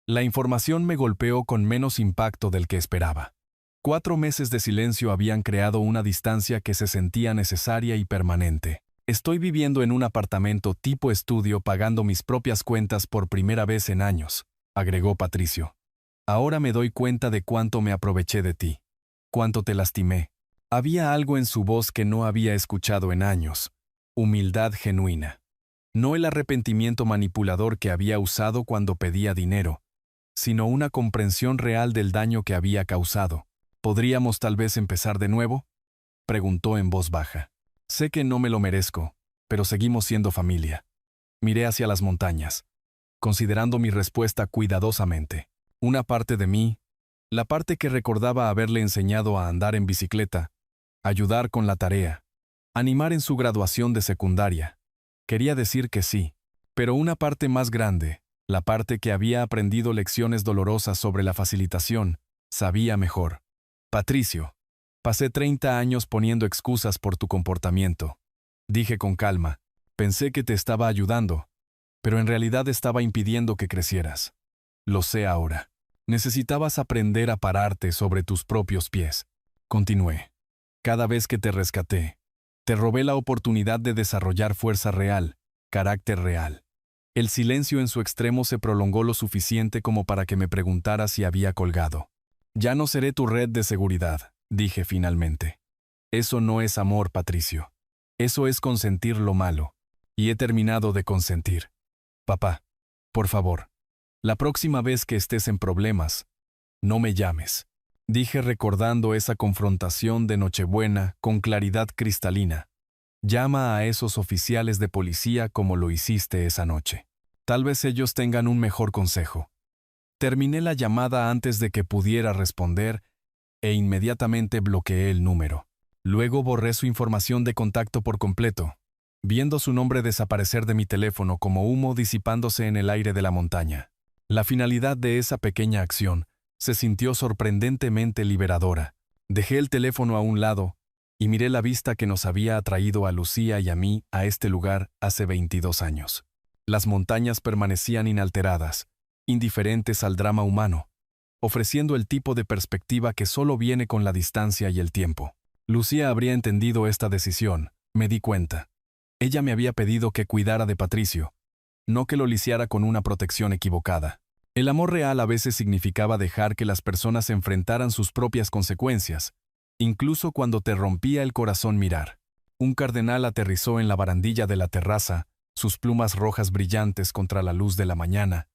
La información me golpeó con menos impacto del que esperaba. 4 meses de silencio habían creado una distancia que se sentía necesaria y permanente. Estoy viviendo en un apartamento tipo estudio pagando mis propias cuentas por primera vez en años, agregó Patricio. Ahora me doy cuenta de cuánto me aproveché de ti, cuánto te lastimé. Había algo en su voz que no había escuchado en años, humildad genuina. No el arrepentimiento manipulador que había usado cuando pedía dinero, sino una comprensión real del daño que había causado. ¿Podríamos tal vez empezar de nuevo?, preguntó en voz baja. Sé que no me lo merezco, pero seguimos siendo familia. Miré hacia las montañas, considerando mi respuesta cuidadosamente. Una parte de mí, la parte que recordaba haberle enseñado a andar en bicicleta, ayudar con la tarea, animar en su graduación de secundaria. Quería decir que sí, pero una parte más grande, la parte que había aprendido lecciones dolorosas sobre la facilitación, sabía mejor. Patricio, pasé 30 años poniendo excusas por tu comportamiento. Dije con calma, pensé que te estaba ayudando, pero en realidad estaba impidiendo que crecieras. Lo sé ahora. Necesitabas aprender a pararte sobre tus propios pies. Continué. Cada vez que te rescaté, te robé la oportunidad de desarrollar fuerza real, carácter real. El silencio en su extremo se prolongó lo suficiente como para que me preguntara si había colgado. Ya no seré tu red de seguridad, dije finalmente. Eso no es amor, Patricio. Eso es consentir lo malo. Y he terminado de consentir. Papá, por favor, la próxima vez que estés en problemas, no me llames. Dije recordando esa confrontación de Nochebuena con claridad cristalina. Llama a esos oficiales de policía como lo hiciste esa noche. Tal vez ellos tengan un mejor consejo. Terminé la llamada antes de que pudiera responder e inmediatamente bloqueé el número. Luego borré su información de contacto por completo, viendo su nombre desaparecer de mi teléfono como humo disipándose en el aire de la montaña. La finalidad de esa pequeña acción se sintió sorprendentemente liberadora. Dejé el teléfono a un lado y miré la vista que nos había atraído a Lucía y a mí a este lugar hace 22 años. Las montañas permanecían inalteradas, indiferentes al drama humano, ofreciendo el tipo de perspectiva que solo viene con la distancia y el tiempo. Lucía habría entendido esta decisión, me di cuenta. Ella me había pedido que cuidara de Patricio, no que lo lisiara con una protección equivocada. El amor real a veces significaba dejar que las personas enfrentaran sus propias consecuencias, incluso cuando te rompía el corazón mirar. Un cardenal aterrizó en la barandilla de la terraza, sus plumas rojas brillantes contra la luz de la mañana.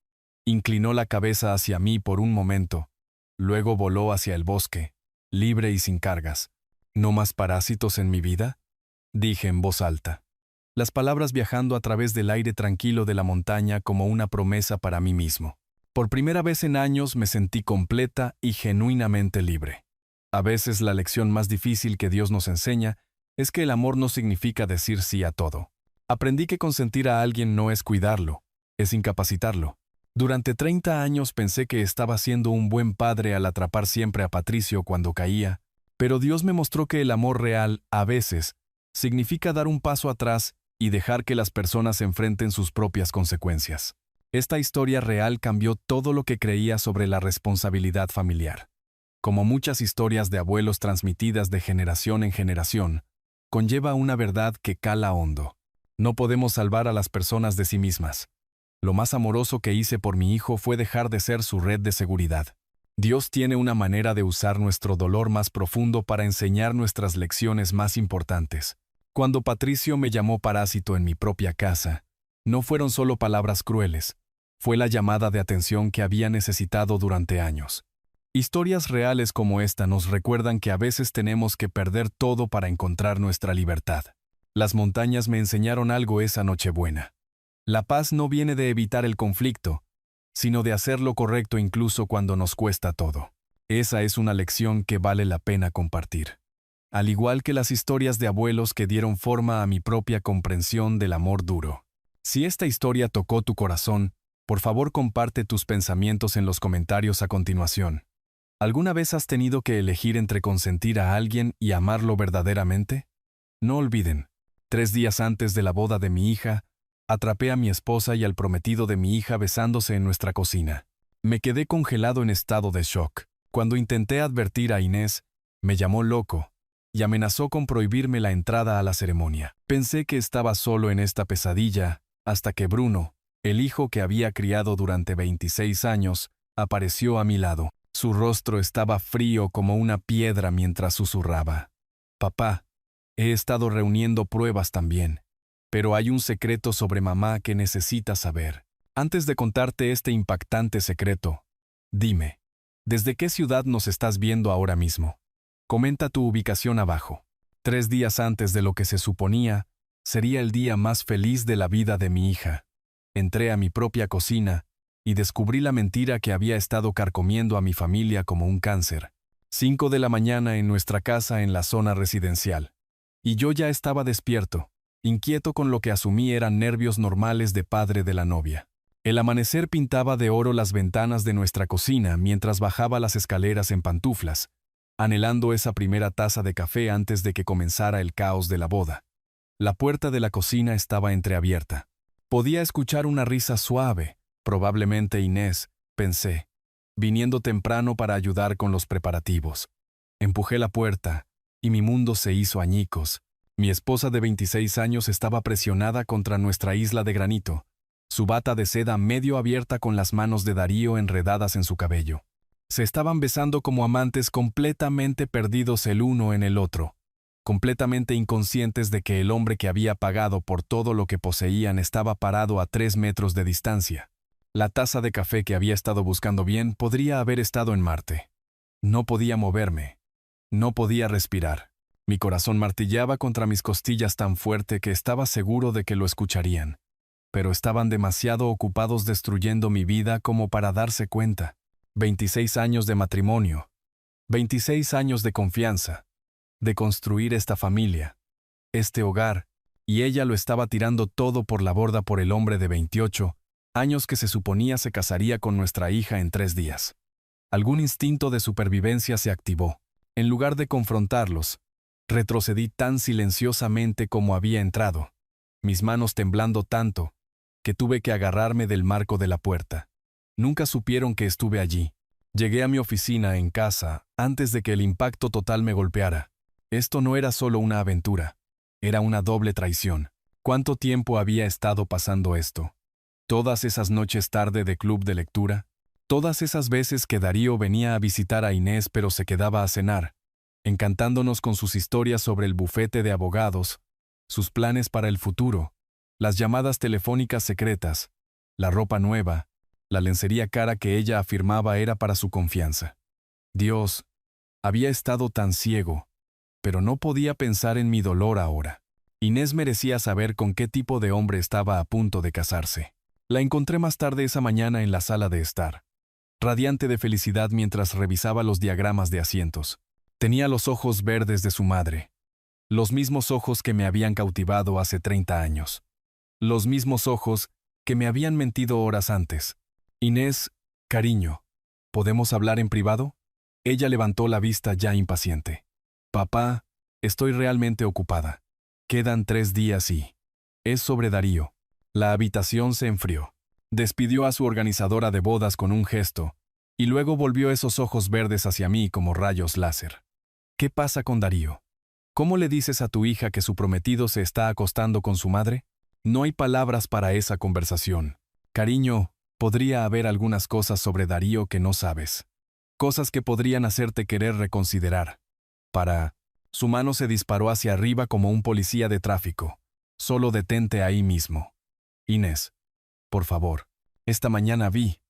Inclinó la cabeza hacia mí por un momento, luego voló hacia el bosque, libre y sin cargas. ¿No más parásitos en mi vida?, dije en voz alta. Las palabras viajando a través del aire tranquilo de la montaña como una promesa para mí mismo. Por primera vez en años me sentí completa y genuinamente libre. A veces la lección más difícil que Dios nos enseña es que el amor no significa decir sí a todo. Aprendí que consentir a alguien no es cuidarlo, es incapacitarlo. Durante 30 años pensé que estaba siendo un buen padre al atrapar siempre a Patricio cuando caía, pero Dios me mostró que el amor real, a veces, significa dar un paso atrás y dejar que las personas enfrenten sus propias consecuencias. Esta historia real cambió todo lo que creía sobre la responsabilidad familiar. Como muchas historias de abuelos transmitidas de generación en generación, conlleva una verdad que cala hondo. No podemos salvar a las personas de sí mismas. Lo más amoroso que hice por mi hijo fue dejar de ser su red de seguridad. Dios tiene una manera de usar nuestro dolor más profundo para enseñar nuestras lecciones más importantes. Cuando Patricio me llamó parásito en mi propia casa, no fueron solo palabras crueles, fue la llamada de atención que había necesitado durante años. Historias reales como esta nos recuerdan que a veces tenemos que perder todo para encontrar nuestra libertad. Las montañas me enseñaron algo esa Nochebuena. La paz no viene de evitar el conflicto, sino de hacer lo correcto incluso cuando nos cuesta todo. Esa es una lección que vale la pena compartir. Al igual que las historias de abuelos que dieron forma a mi propia comprensión del amor duro. Si esta historia tocó tu corazón, por favor comparte tus pensamientos en los comentarios a continuación. ¿Alguna vez has tenido que elegir entre consentir a alguien y amarlo verdaderamente? No olviden, 3 días antes de la boda de mi hija, atrapé a mi esposa y al prometido de mi hija besándose en nuestra cocina. Me quedé congelado en estado de shock. Cuando intenté advertir a Inés, me llamó loco y amenazó con prohibirme la entrada a la ceremonia. Pensé que estaba solo en esta pesadilla, hasta que Bruno, el hijo que había criado durante 26 años, apareció a mi lado. Su rostro estaba frío como una piedra mientras susurraba. «Papá, he estado reuniendo pruebas también, pero hay un secreto sobre mamá que necesitas saber. Antes de contarte este impactante secreto, dime, ¿desde qué ciudad nos estás viendo ahora mismo? Comenta tu ubicación abajo». 3 días antes de lo que se suponía, sería el día más feliz de la vida de mi hija. Entré a mi propia cocina y descubrí la mentira que había estado carcomiendo a mi familia como un cáncer. 5 de la mañana en nuestra casa en la zona residencial. Y yo ya estaba despierto, inquieto con lo que asumí eran nervios normales de padre de la novia. El amanecer pintaba de oro las ventanas de nuestra cocina mientras bajaba las escaleras en pantuflas, anhelando esa primera taza de café antes de que comenzara el caos de la boda. La puerta de la cocina estaba entreabierta. Podía escuchar una risa suave, probablemente Inés, pensé, viniendo temprano para ayudar con los preparativos. Empujé la puerta, y mi mundo se hizo añicos. Mi esposa de 26 años estaba presionada contra nuestra isla de granito, su bata de seda medio abierta con las manos de Darío enredadas en su cabello. Se estaban besando como amantes completamente perdidos el uno en el otro, completamente inconscientes de que el hombre que había pagado por todo lo que poseían estaba parado a 3 metros de distancia. La taza de café que había estado buscando bien podría haber estado en Marte. No podía moverme. No podía respirar. Mi corazón martillaba contra mis costillas tan fuerte que estaba seguro de que lo escucharían. Pero estaban demasiado ocupados destruyendo mi vida como para darse cuenta. 26 años de matrimonio. 26 años de confianza. De construir esta familia. Este hogar. Y ella lo estaba tirando todo por la borda por el hombre de 28 años que se suponía se casaría con nuestra hija en 3 días. Algún instinto de supervivencia se activó. En lugar de confrontarlos, retrocedí tan silenciosamente como había entrado, mis manos temblando tanto, que tuve que agarrarme del marco de la puerta. Nunca supieron que estuve allí. Llegué a mi oficina en casa antes de que el impacto total me golpeara. Esto no era solo una aventura, era una doble traición. ¿Cuánto tiempo había estado pasando esto? Todas esas noches tarde de club de lectura, todas esas veces que Darío venía a visitar a Inés pero se quedaba a cenar, encantándonos con sus historias sobre el bufete de abogados, sus planes para el futuro, las llamadas telefónicas secretas, la ropa nueva, la lencería cara que ella afirmaba era para su confianza. Dios, había estado tan ciego, pero no podía pensar en mi dolor ahora. Inés merecía saber con qué tipo de hombre estaba a punto de casarse. La encontré más tarde esa mañana en la sala de estar. radiante de felicidad mientras revisaba los diagramas de asientos. Tenía los ojos verdes de su madre, los mismos ojos que me habían cautivado hace 30 años. Los mismos ojos que me habían mentido horas antes. Inés, cariño, ¿podemos hablar en privado? Ella levantó la vista ya impaciente. Papá, estoy realmente ocupada. Quedan 3 días y... Es sobre Darío. La habitación se enfrió. Despidió a su organizadora de bodas con un gesto, y luego volvió esos ojos verdes hacia mí como rayos láser. ¿Qué pasa con Darío? ¿Cómo le dices a tu hija que su prometido se está acostando con su madre? No hay palabras para esa conversación. Cariño, podría haber algunas cosas sobre Darío que no sabes. Cosas que podrían hacerte querer reconsiderar. Su mano se disparó hacia arriba como un policía de tráfico. Solo detente ahí mismo. Inés, por favor, esta mañana vi.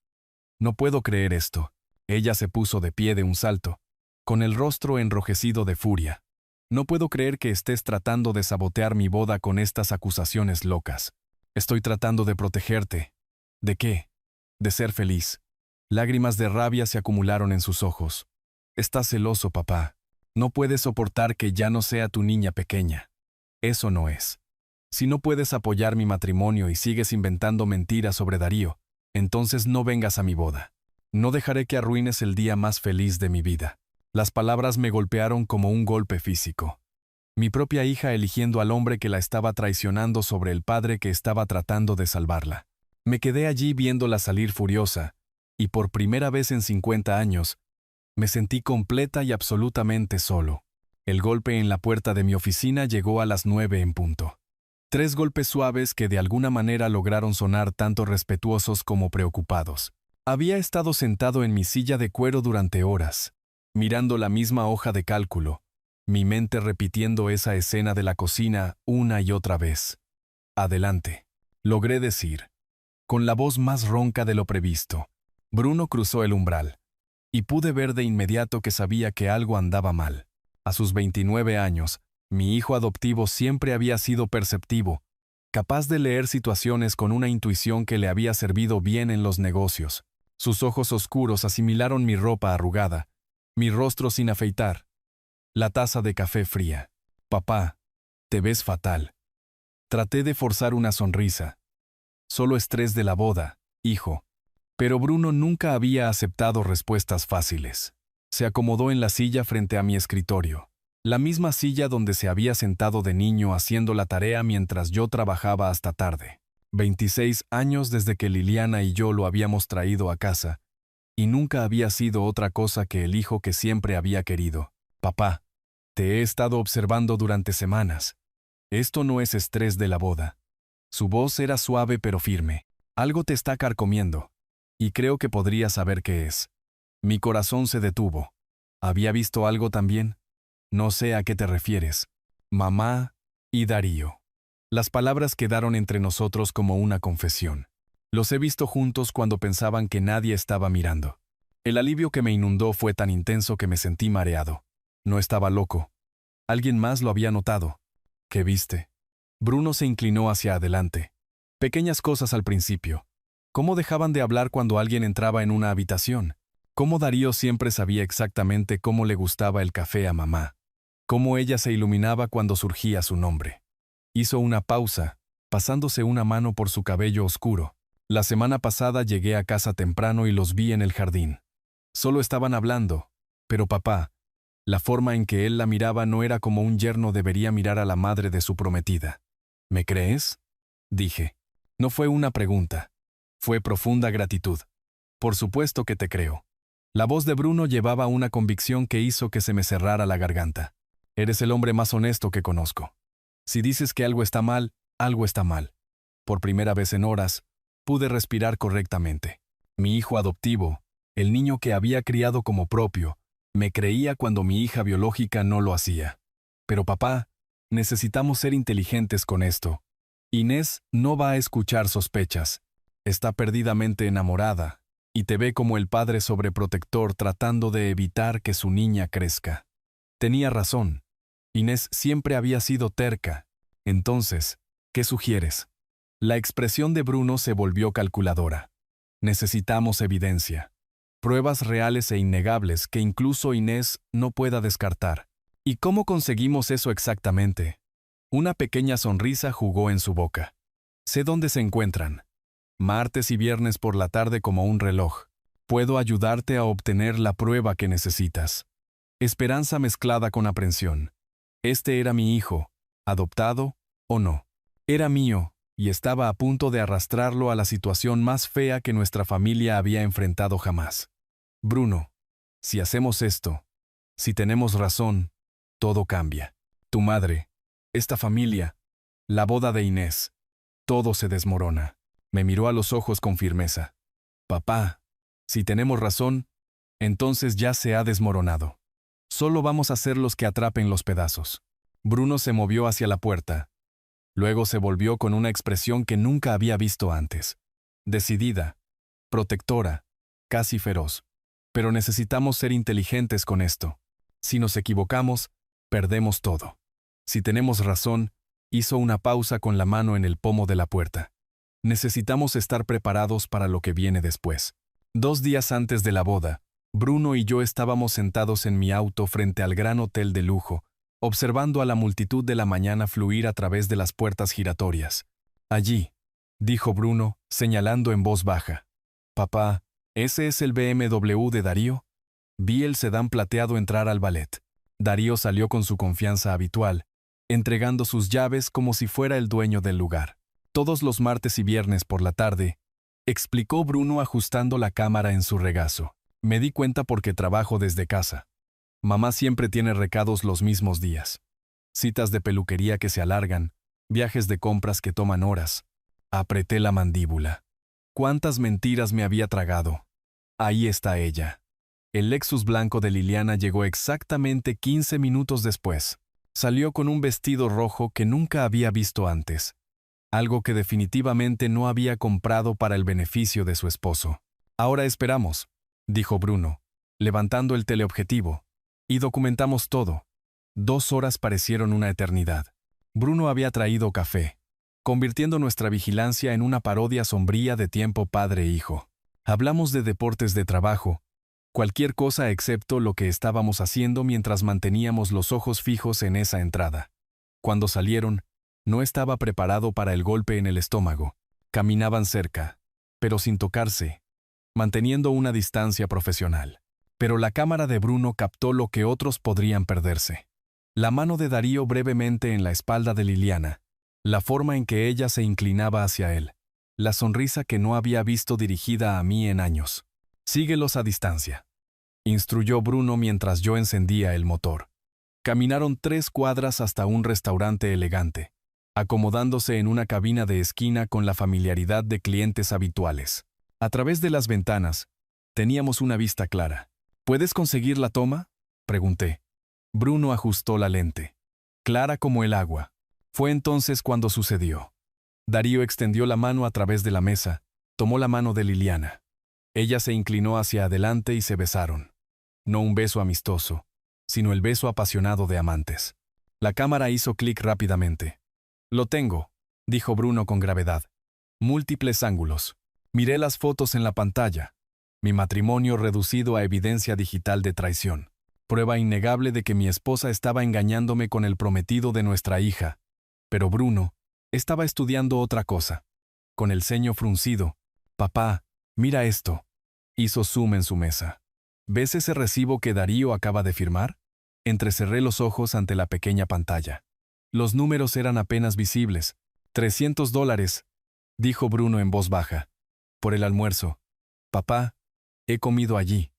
No puedo creer esto. Ella se puso de pie de un salto, con el rostro enrojecido de furia. No puedo creer que estés tratando de sabotear mi boda con estas acusaciones locas. Estoy tratando de protegerte. ¿De qué? De ser feliz. Lágrimas de rabia se acumularon en sus ojos. Estás celoso, papá. No puedes soportar que ya no sea tu niña pequeña. Eso no es. Si no puedes apoyar mi matrimonio y sigues inventando mentiras sobre Darío, entonces no vengas a mi boda. No dejaré que arruines el día más feliz de mi vida. Las palabras me golpearon como un golpe físico. Mi propia hija eligiendo al hombre que la estaba traicionando sobre el padre que estaba tratando de salvarla. Me quedé allí viéndola salir furiosa, y por primera vez en 50 años, me sentí completa y absolutamente solo. El golpe en la puerta de mi oficina llegó a las 9 en punto. 3 golpes suaves que de alguna manera lograron sonar tanto respetuosos como preocupados. Había estado sentado en mi silla de cuero durante horas, mirando la misma hoja de cálculo, mi mente repitiendo esa escena de la cocina una y otra vez. Adelante, logré decir, con la voz más ronca de lo previsto. Bruno cruzó el umbral, y pude ver de inmediato que sabía que algo andaba mal. A sus 29 años, mi hijo adoptivo siempre había sido perceptivo, capaz de leer situaciones con una intuición que le había servido bien en los negocios. Sus ojos oscuros asimilaron mi ropa arrugada, mi rostro sin afeitar, la taza de café fría. Papá, te ves fatal. Traté de forzar una sonrisa. Solo estrés de la boda, hijo. Pero Bruno nunca había aceptado respuestas fáciles. Se acomodó en la silla frente a mi escritorio, la misma silla donde se había sentado de niño haciendo la tarea mientras yo trabajaba hasta tarde. 26 años desde que Liliana y yo lo habíamos traído a casa, y nunca había sido otra cosa que el hijo que siempre había querido. Papá, te he estado observando durante semanas. Esto no es estrés de la boda. Su voz era suave pero firme. Algo te está carcomiendo. Y creo que podría saber qué es. Mi corazón se detuvo. ¿Había visto algo también? No sé a qué te refieres. Mamá y Darío. Las palabras quedaron entre nosotros como una confesión. Los he visto juntos cuando pensaban que nadie estaba mirando. El alivio que me inundó fue tan intenso que me sentí mareado. No estaba loco. Alguien más lo había notado. ¿Qué viste? Bruno se inclinó hacia adelante. Pequeñas cosas al principio. ¿Cómo dejaban de hablar cuando alguien entraba en una habitación? Cómo Darío siempre sabía exactamente cómo le gustaba el café a mamá. Cómo ella se iluminaba cuando surgía su nombre. Hizo una pausa, pasándose una mano por su cabello oscuro. La semana pasada llegué a casa temprano y los vi en el jardín. Solo estaban hablando, pero papá, la forma en que él la miraba no era como un yerno debería mirar a la madre de su prometida. ¿Me crees? Dije. No fue una pregunta. Fue profunda gratitud. Por supuesto que te creo. La voz de Bruno llevaba una convicción que hizo que se me cerrara la garganta. Eres el hombre más honesto que conozco. Si dices que algo está mal, algo está mal. Por primera vez en horas, pude respirar correctamente. Mi hijo adoptivo, el niño que había criado como propio, me creía cuando mi hija biológica no lo hacía. Pero papá, necesitamos ser inteligentes con esto. Inés no va a escuchar sospechas. Está perdidamente enamorada, y te ve como el padre sobreprotector tratando de evitar que su niña crezca. Tenía razón. Inés siempre había sido terca. Entonces, ¿qué sugieres? La expresión de Bruno se volvió calculadora. Necesitamos evidencia. Pruebas reales e innegables que incluso Inés no pueda descartar. ¿Y cómo conseguimos eso exactamente? Una pequeña sonrisa jugó en su boca. Sé dónde se encuentran. Martes y viernes por la tarde como un reloj. Puedo ayudarte a obtener la prueba que necesitas. Esperanza mezclada con aprensión. Este era mi hijo, adoptado o no. Era mío, y estaba a punto de arrastrarlo a la situación más fea que nuestra familia había enfrentado jamás. Bruno, si hacemos esto, si tenemos razón, todo cambia. Tu madre, esta familia, la boda de Inés, todo se desmorona. Me miró a los ojos con firmeza. Papá, si tenemos razón, entonces ya se ha desmoronado. Solo vamos a ser los que atrapen los pedazos. Bruno se movió hacia la puerta. Luego se volvió con una expresión que nunca había visto antes. Decidida, protectora, casi feroz. Pero necesitamos ser inteligentes con esto. Si nos equivocamos, perdemos todo. Si tenemos razón, hizo una pausa con la mano en el pomo de la puerta. Necesitamos estar preparados para lo que viene después. 2 días antes de la boda, Bruno y yo estábamos sentados en mi auto frente al gran hotel de lujo, observando a la multitud de la mañana fluir a través de las puertas giratorias. Allí, dijo Bruno, señalando en voz baja. Papá, ¿ese es el BMW de Darío? Vi el sedán plateado entrar al ballet. Darío salió con su confianza habitual, entregando sus llaves como si fuera el dueño del lugar. Todos los martes y viernes por la tarde, explicó Bruno ajustando la cámara en su regazo. Me di cuenta porque trabajo desde casa. Mamá siempre tiene recados los mismos días. Citas de peluquería que se alargan, viajes de compras que toman horas. Apreté la mandíbula. ¿Cuántas mentiras me había tragado? Ahí está ella. El Lexus blanco de Liliana llegó exactamente 15 minutos después. Salió con un vestido rojo que nunca había visto antes. Algo que definitivamente no había comprado para el beneficio de su esposo. Ahora esperamos, dijo Bruno, levantando el teleobjetivo. Y documentamos todo. 2 horas parecieron una eternidad. Bruno había traído café, convirtiendo nuestra vigilancia en una parodia sombría de tiempo padre-hijo. Hablamos de deportes de trabajo, cualquier cosa excepto lo que estábamos haciendo mientras manteníamos los ojos fijos en esa entrada. Cuando salieron, no estaba preparado para el golpe en el estómago. Caminaban cerca, pero sin tocarse, manteniendo una distancia profesional. Pero la cámara de Bruno captó lo que otros podrían perderse. La mano de Darío brevemente en la espalda de Liliana, la forma en que ella se inclinaba hacia él, la sonrisa que no había visto dirigida a mí en años. Síguelos a distancia, instruyó Bruno mientras yo encendía el motor. Caminaron 3 cuadras hasta un restaurante elegante, acomodándose en una cabina de esquina con la familiaridad de clientes habituales. A través de las ventanas, teníamos una vista clara. ¿Puedes conseguir la toma?, pregunté. Bruno ajustó la lente. Clara como el agua. Fue entonces cuando sucedió. Darío extendió la mano a través de la mesa, tomó la mano de Liliana. Ella se inclinó hacia adelante y se besaron. No un beso amistoso, sino el beso apasionado de amantes. La cámara hizo clic rápidamente. Lo tengo, dijo Bruno con gravedad. Múltiples ángulos. Miré las fotos en la pantalla. Mi matrimonio reducido a evidencia digital de traición. Prueba innegable de que mi esposa estaba engañándome con el prometido de nuestra hija. Pero Bruno estaba estudiando otra cosa. Con el ceño fruncido. Papá, mira esto. Hizo zoom en su mesa. ¿Ves ese recibo que Darío acaba de firmar? Entrecerré los ojos ante la pequeña pantalla. Los números eran apenas visibles. $300, dijo Bruno en voz baja. Por el almuerzo. Papá, he comido allí.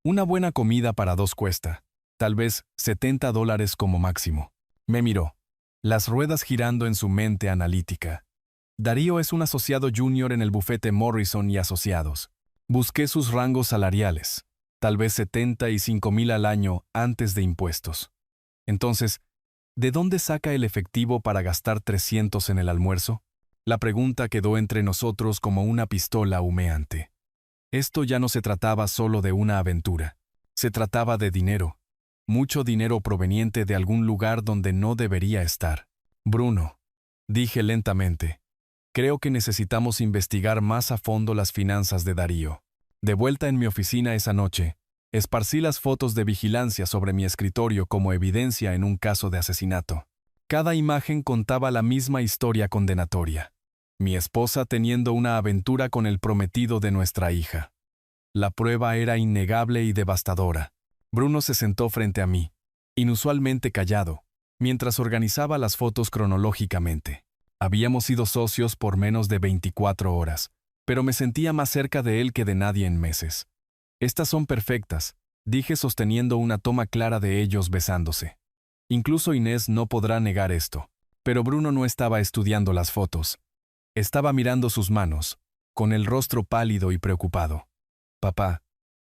Una buena comida para 2 cuesta. Tal vez $70 como máximo. Me miró. Las ruedas girando en su mente analítica. Darío es un asociado junior en el bufete Morrison y Asociados. Busqué sus rangos salariales. Tal vez 75,000 al año antes de impuestos. Entonces, ¿de dónde saca el efectivo para gastar 300 en el almuerzo? La pregunta quedó entre nosotros como una pistola humeante. Esto ya no se trataba solo de una aventura. Se trataba de dinero. Mucho dinero proveniente de algún lugar donde no debería estar. Bruno, dije lentamente, creo que necesitamos investigar más a fondo las finanzas de Darío. De vuelta en mi oficina esa noche, esparcí las fotos de vigilancia sobre mi escritorio como evidencia en un caso de asesinato. Cada imagen contaba la misma historia condenatoria. Mi esposa teniendo una aventura con el prometido de nuestra hija. La prueba era innegable y devastadora. Bruno se sentó frente a mí, inusualmente callado, mientras organizaba las fotos cronológicamente. Habíamos sido socios por menos de 24 horas, pero me sentía más cerca de él que de nadie en meses. Estas son perfectas, dije sosteniendo una toma clara de ellos besándose. Incluso Inés no podrá negar esto, pero Bruno no estaba estudiando las fotos. Estaba mirando sus manos, con el rostro pálido y preocupado. Papá,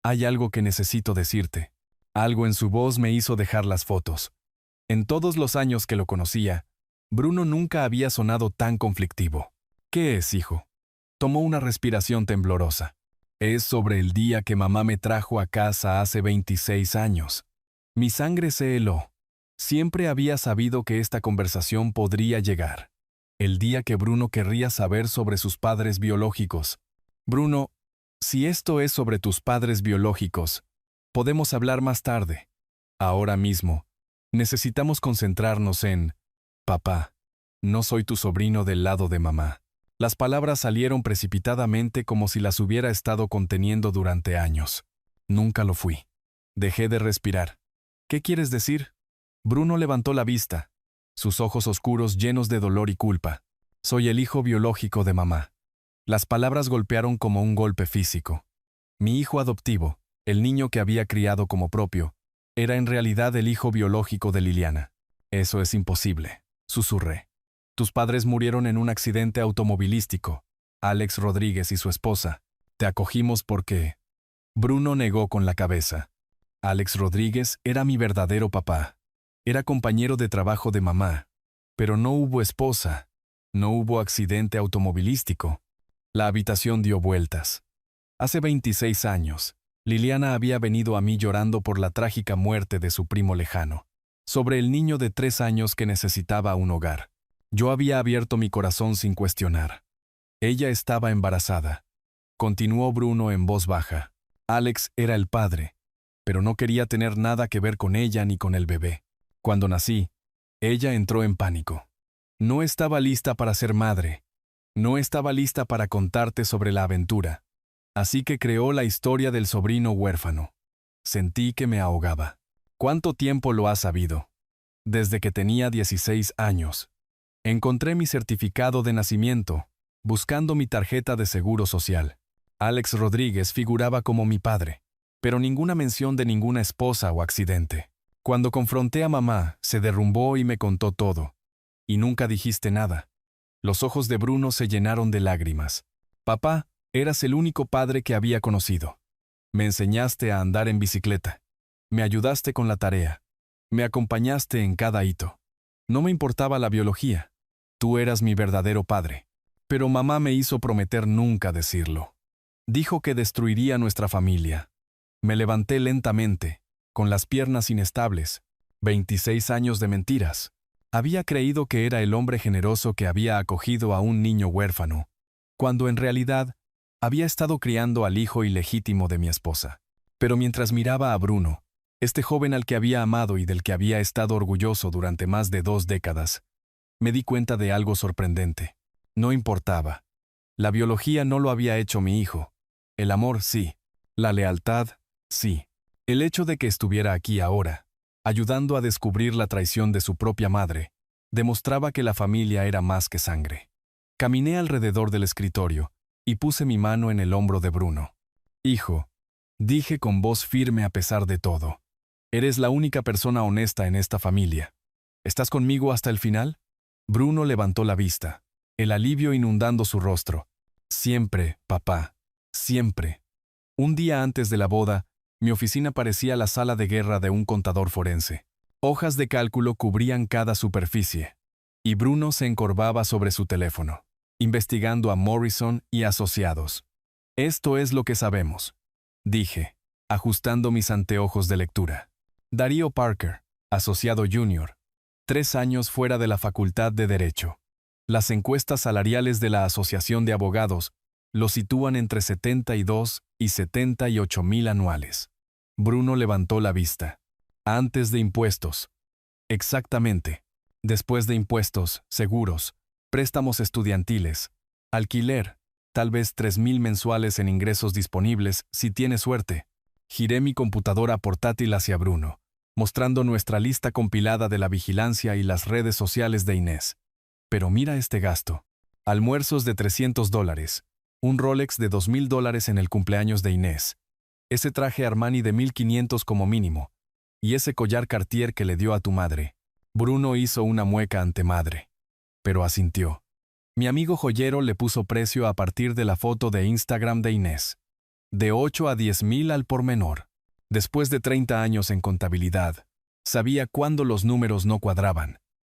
hay algo que necesito decirte. Algo en su voz me hizo dejar las fotos. En todos los años que lo conocía, Bruno nunca había sonado tan conflictivo. ¿Qué es, hijo? Tomó una respiración temblorosa. Es sobre el día que mamá me trajo a casa hace 26 años. Mi sangre se heló. Siempre había sabido que esta conversación podría llegar. El día que Bruno querría saber sobre sus padres biológicos. Bruno, si esto es sobre tus padres biológicos, podemos hablar más tarde. Ahora mismo, necesitamos concentrarnos en... Papá, no soy tu sobrino del lado de mamá. Las palabras salieron precipitadamente como si las hubiera estado conteniendo durante años. Nunca lo fui. Dejé de respirar. ¿Qué quieres decir? Bruno levantó la vista, sus ojos oscuros llenos de dolor y culpa. Soy el hijo biológico de mamá. Las palabras golpearon como un golpe físico. Mi hijo adoptivo, el niño que había criado como propio, era en realidad el hijo biológico de Liliana. Eso es imposible, susurré. Tus padres murieron en un accidente automovilístico. Alex Rodríguez y su esposa. Te acogimos porque... Bruno negó con la cabeza. Alex Rodríguez era mi verdadero papá. Era compañero de trabajo de mamá. Pero no hubo esposa. No hubo accidente automovilístico. La habitación dio vueltas. Hace 26 años, Liliana había venido a mí llorando por la trágica muerte de su primo lejano. Sobre el niño de 3 años que necesitaba un hogar. Yo había abierto mi corazón sin cuestionar. Ella estaba embarazada. Continuó Bruno en voz baja. Alex era el padre, pero no quería tener nada que ver con ella ni con el bebé. Cuando nací, ella entró en pánico. No estaba lista para ser madre. No estaba lista para contarte sobre la aventura. Así que creó la historia del sobrino huérfano. Sentí que me ahogaba. ¿Cuánto tiempo lo has sabido? Desde que tenía 16 años. Encontré mi certificado de nacimiento, buscando mi tarjeta de seguro social. Alex Rodríguez figuraba como mi padre, pero ninguna mención de ninguna esposa o accidente. Cuando confronté a mamá, se derrumbó y me contó todo. Y nunca dijiste nada. Los ojos de Bruno se llenaron de lágrimas. Papá, eras el único padre que había conocido. Me enseñaste a andar en bicicleta. Me ayudaste con la tarea. Me acompañaste en cada hito. No me importaba la biología. Tú eras mi verdadero padre. Pero mamá me hizo prometer nunca decirlo. Dijo que destruiría nuestra familia. Me levanté lentamente, con las piernas inestables. 26 años de mentiras. Había creído que era el hombre generoso que había acogido a un niño huérfano, cuando en realidad había estado criando al hijo ilegítimo de mi esposa. Pero mientras miraba a Bruno, este joven al que había amado y del que había estado orgulloso durante más de 2 décadas, me di cuenta de algo sorprendente. No importaba. La biología no lo había hecho mi hijo. El amor sí. La lealtad sí. El hecho de que estuviera aquí ahora, ayudando a descubrir la traición de su propia madre, demostraba que la familia era más que sangre. Caminé alrededor del escritorio y puse mi mano en el hombro de Bruno. Hijo, dije con voz firme a pesar de todo. Eres la única persona honesta en esta familia. ¿Estás conmigo hasta el final? Bruno levantó la vista, el alivio inundando su rostro. Siempre, papá, siempre. Un día antes de la boda, mi oficina parecía la sala de guerra de un contador forense. Hojas de cálculo cubrían cada superficie, y Bruno se encorvaba sobre su teléfono, investigando a Morrison y asociados. Esto es lo que sabemos, dije, ajustando mis anteojos de lectura. Darío Parker, asociado junior, 3 años fuera de la Facultad de Derecho. Las encuestas salariales de la Asociación de Abogados Lo sitúan entre 72 y 78 mil anuales. Bruno levantó la vista. Antes de impuestos. Exactamente. Después de impuestos, seguros, préstamos estudiantiles, alquiler, tal vez 3,000 mensuales en ingresos disponibles, si tiene suerte. Giré mi computadora portátil hacia Bruno, mostrando nuestra lista compilada de la vigilancia y las redes sociales de Inés. Pero mira este gasto. Almuerzos de $300, un Rolex de $2,000 en el cumpleaños de Inés, ese traje Armani de 1,500 como mínimo, y ese collar Cartier que le dio a tu madre. Bruno hizo una mueca ante madre, pero asintió. Mi amigo joyero le puso precio a partir de la foto de Instagram de Inés. De 8 a 10,000 al por menor. Después de 30 años en contabilidad, sabía cuándo los números no cuadraban.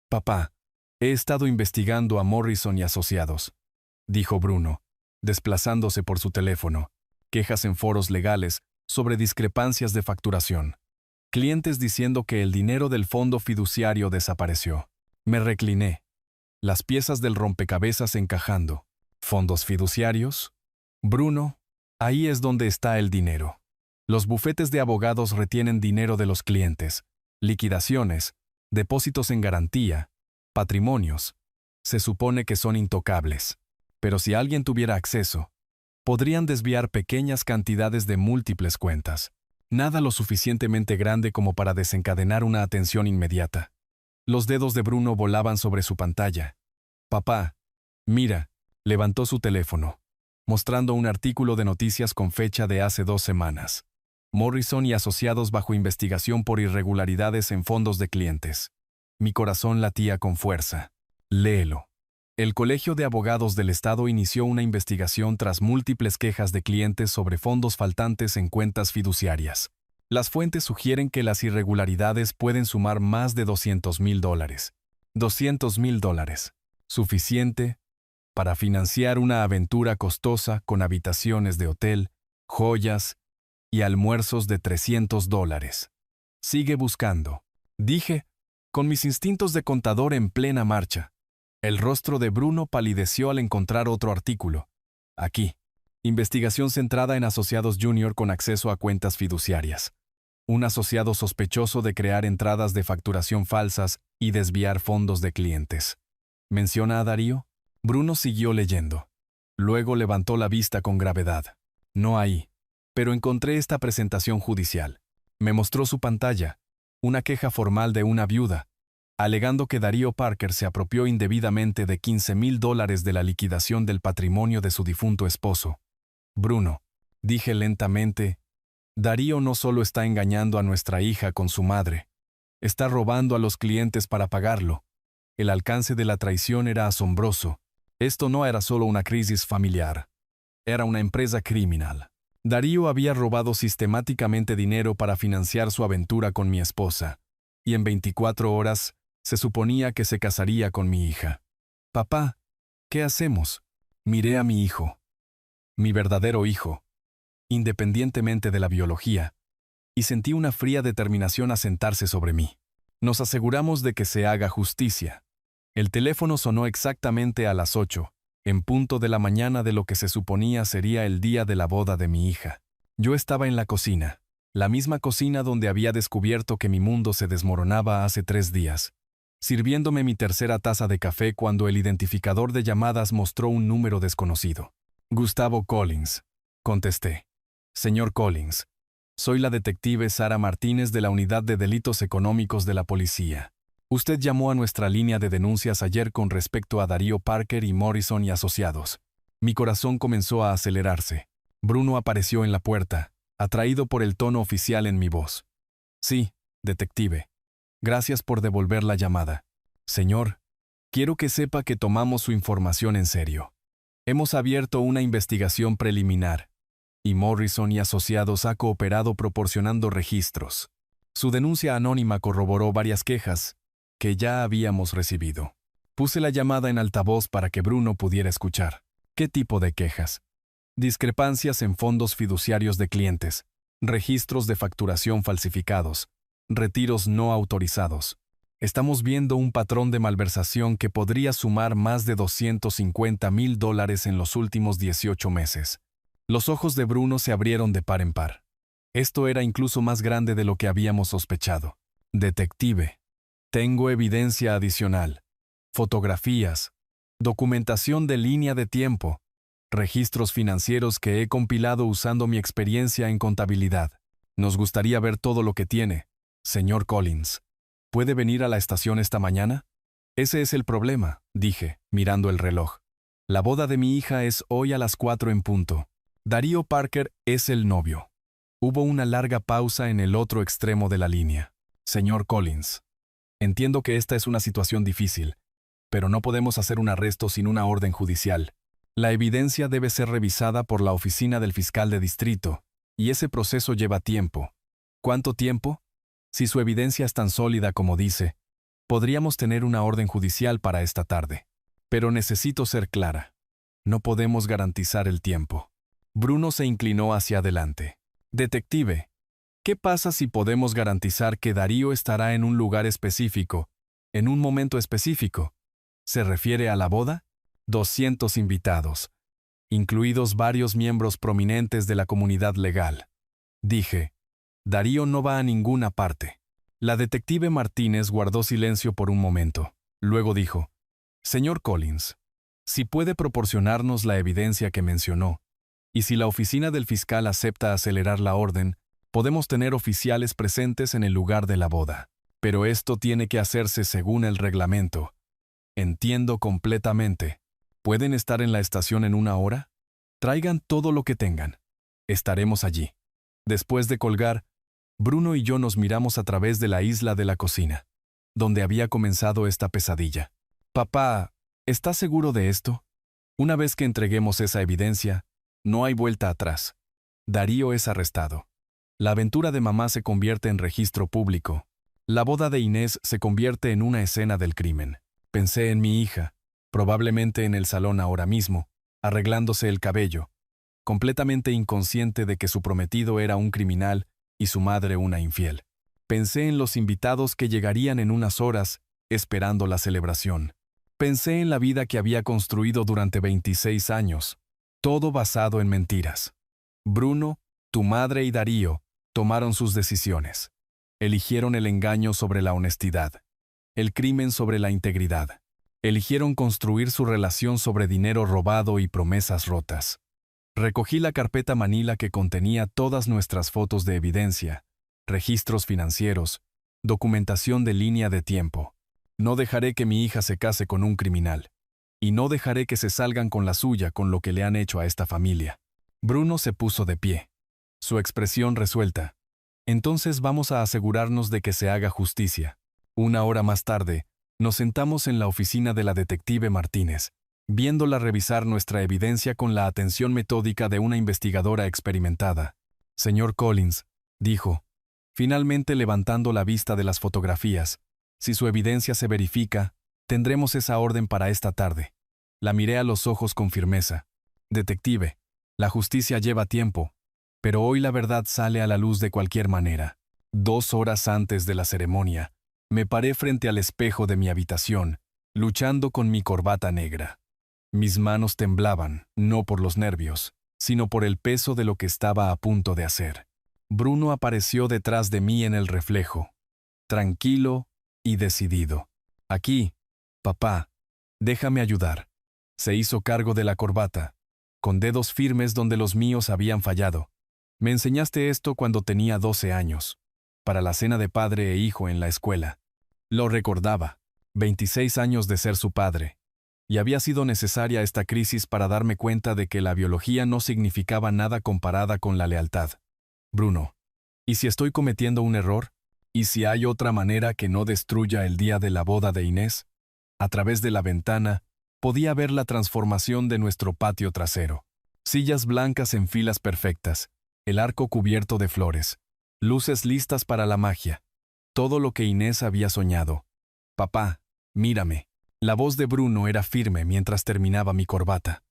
Papá, he estado investigando a Morrison y Asociados, dijo Bruno, desplazándose por su teléfono. Quejas en foros legales sobre discrepancias de facturación. Clientes diciendo que el dinero del fondo fiduciario desapareció. Me recliné. Las piezas del rompecabezas encajando. ¿Fondos fiduciarios? Bruno, ahí es donde está el dinero. Los bufetes de abogados retienen dinero de los clientes, liquidaciones, depósitos en garantía, patrimonios. Se supone que son intocables. Pero si alguien tuviera acceso, podrían desviar pequeñas cantidades de múltiples cuentas. Nada lo suficientemente grande como para desencadenar una atención inmediata. Los dedos de Bruno volaban sobre su pantalla. Papá, mira, levantó su teléfono, mostrando un artículo de noticias con fecha de hace 2 semanas. Morrison y Asociados bajo investigación por irregularidades en fondos de clientes. Mi corazón latía con fuerza. Léelo. El Colegio de Abogados del Estado inició una investigación tras múltiples quejas de clientes sobre fondos faltantes en cuentas fiduciarias. Las fuentes sugieren que las irregularidades pueden sumar más de $200,000. $200,000. Suficiente para financiar una aventura costosa con habitaciones de hotel, joyas y almuerzos de $300. Sigue buscando, dije, con mis instintos de contador en plena marcha. El rostro de Bruno palideció al encontrar otro artículo. Aquí. Investigación centrada en asociados junior con acceso a cuentas fiduciarias. Un asociado sospechoso de crear entradas de facturación falsas y desviar fondos de clientes. ¿Menciona a Darío? Bruno siguió leyendo. Luego levantó la vista con gravedad. No ahí. Pero encontré esta presentación judicial. Me mostró su pantalla. Una queja formal de una viuda, alegando que Darío Parker se apropió indebidamente de $15,000 de la liquidación del patrimonio de su difunto esposo. Bruno, dije lentamente, Darío no solo está engañando a nuestra hija con su madre, está robando a los clientes para pagarlo. El alcance de la traición era asombroso. Esto no era solo una crisis familiar. Era una empresa criminal. Darío había robado sistemáticamente dinero para financiar su aventura con mi esposa, y en 24 horas, se suponía que se casaría con mi hija. Papá, ¿qué hacemos? Miré a mi hijo. Mi verdadero hijo, independientemente de la biología, y sentí una fría determinación asentarse sobre mí. Nos aseguramos de que se haga justicia. El teléfono sonó exactamente a las 8, en punto de la mañana de lo que se suponía sería el día de la boda de mi hija. Yo estaba en la cocina, la misma cocina donde había descubierto que mi mundo se desmoronaba hace 3 días. Sirviéndome mi tercera taza de café cuando el identificador de llamadas mostró un número desconocido. Gustavo Collins, contesté. Señor Collins, soy la detective Sara Martínez de la Unidad de Delitos Económicos de la Policía. Usted llamó a nuestra línea de denuncias ayer con respecto a Darío Parker y Morrison y Asociados. Mi corazón comenzó a acelerarse. Bruno apareció en la puerta, atraído por el tono oficial en mi voz. Sí, detective. Gracias por devolver la llamada. Señor, quiero que sepa que tomamos su información en serio. Hemos abierto una investigación preliminar, y Morrison y Asociados ha cooperado proporcionando registros. Su denuncia anónima corroboró varias quejas que ya habíamos recibido. Puse la llamada en altavoz para que Bruno pudiera escuchar. ¿Qué tipo de quejas? Discrepancias en fondos fiduciarios de clientes, registros de facturación falsificados, retiros no autorizados. Estamos viendo un patrón de malversación que podría sumar más de $250,000 en los últimos 18 meses. Los ojos de Bruno se abrieron de par en par. Esto era incluso más grande de lo que habíamos sospechado. Detective. Tengo evidencia adicional. Fotografías. Documentación de línea de tiempo. Registros financieros que he compilado usando mi experiencia en contabilidad. Nos gustaría ver todo lo que tiene, señor Collins. ¿Puede venir a la estación esta mañana? Ese es el problema, dije, mirando el reloj. La boda de mi hija es hoy a las 4 en punto. Darío Parker es el novio. Hubo una larga pausa en el otro extremo de la línea. Señor Collins, entiendo que esta es una situación difícil, pero no podemos hacer un arresto sin una orden judicial. La evidencia debe ser revisada por la oficina del fiscal de distrito, y ese proceso lleva tiempo. ¿Cuánto tiempo? Si su evidencia es tan sólida como dice, podríamos tener una orden judicial para esta tarde. Pero necesito ser clara. No podemos garantizar el tiempo. Bruno se inclinó hacia adelante. Detective, ¿qué pasa si podemos garantizar que Darío estará en un lugar específico, en un momento específico? ¿Se refiere a la boda? 200 invitados, incluidos varios miembros prominentes de la comunidad legal. Dije, Darío no va a ninguna parte. La detective Martínez guardó silencio por un momento. Luego dijo, Señor Collins, si puede proporcionarnos la evidencia que mencionó, y si la oficina del fiscal acepta acelerar la orden, podemos tener oficiales presentes en el lugar de la boda. Pero esto tiene que hacerse según el reglamento. Entiendo completamente. ¿Pueden estar en la estación en una hora? Traigan todo lo que tengan. Estaremos allí. Después de colgar, Bruno y yo nos miramos a través de la isla de la cocina, donde había comenzado esta pesadilla. Papá, ¿estás seguro de esto? Una vez que entreguemos esa evidencia, no hay vuelta atrás. Darío es arrestado. La aventura de mamá se convierte en registro público. La boda de Inés se convierte en una escena del crimen. Pensé en mi hija, probablemente en el salón ahora mismo, arreglándose el cabello, completamente inconsciente de que su prometido era un criminal y su madre una infiel. Pensé en los invitados que llegarían en unas horas, esperando la celebración. Pensé en la vida que había construido durante 26 años, todo basado en mentiras. Bruno, tu madre y Darío tomaron sus decisiones. Eligieron el engaño sobre la honestidad, el crimen sobre la integridad. Eligieron construir su relación sobre dinero robado y promesas rotas. Recogí la carpeta Manila que contenía todas nuestras fotos de evidencia, registros financieros, documentación de línea de tiempo. No dejaré que mi hija se case con un criminal. Y no dejaré que se salgan con la suya con lo que le han hecho a esta familia. Bruno se puso de pie. Su expresión resuelta. Entonces vamos a asegurarnos de que se haga justicia. Una hora más tarde, nos sentamos en la oficina de la detective Martínez, viéndola revisar nuestra evidencia con la atención metódica de una investigadora experimentada. Señor Collins, dijo, finalmente levantando la vista de las fotografías, si su evidencia se verifica, tendremos esa orden para esta tarde. La miré a los ojos con firmeza. Detective, la justicia lleva tiempo, pero hoy la verdad sale a la luz de cualquier manera. 2 horas antes de la ceremonia, me paré frente al espejo de mi habitación, luchando con mi corbata negra. Mis manos temblaban, no por los nervios, sino por el peso de lo que estaba a punto de hacer. Bruno apareció detrás de mí en el reflejo, tranquilo y decidido. Aquí, papá, déjame ayudar. Se hizo cargo de la corbata, con dedos firmes donde los míos habían fallado. Me enseñaste esto cuando tenía 12 años, para la cena de padre e hijo en la escuela. Lo recordaba, 26 años de ser su padre. Y había sido necesaria esta crisis para darme cuenta de que la biología no significaba nada comparada con la lealtad. Bruno, ¿y si estoy cometiendo un error? ¿Y si hay otra manera que no destruya el día de la boda de Inés? A través de la ventana, podía ver la transformación de nuestro patio trasero. Sillas blancas en filas perfectas, el arco cubierto de flores, luces listas para la magia. Todo lo que Inés había soñado. Papá, mírame. La voz de Bruno era firme mientras terminaba mi corbata.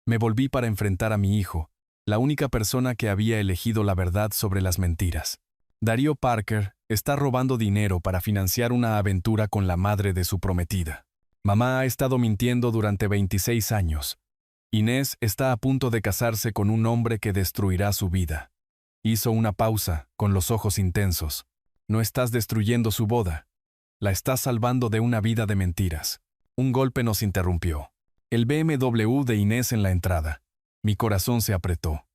Me volví para enfrentar a mi hijo, la única persona que había elegido la verdad sobre las mentiras. Darío Parker está robando dinero para financiar una aventura con la madre de su prometida. Mamá ha estado mintiendo durante 26 años. Inés está a punto de casarse con un hombre que destruirá su vida. Hizo una pausa, con los ojos intensos. No estás destruyendo su boda. La estás salvando de una vida de mentiras. Un golpe nos interrumpió. El BMW de Inés en la entrada. Mi corazón se apretó.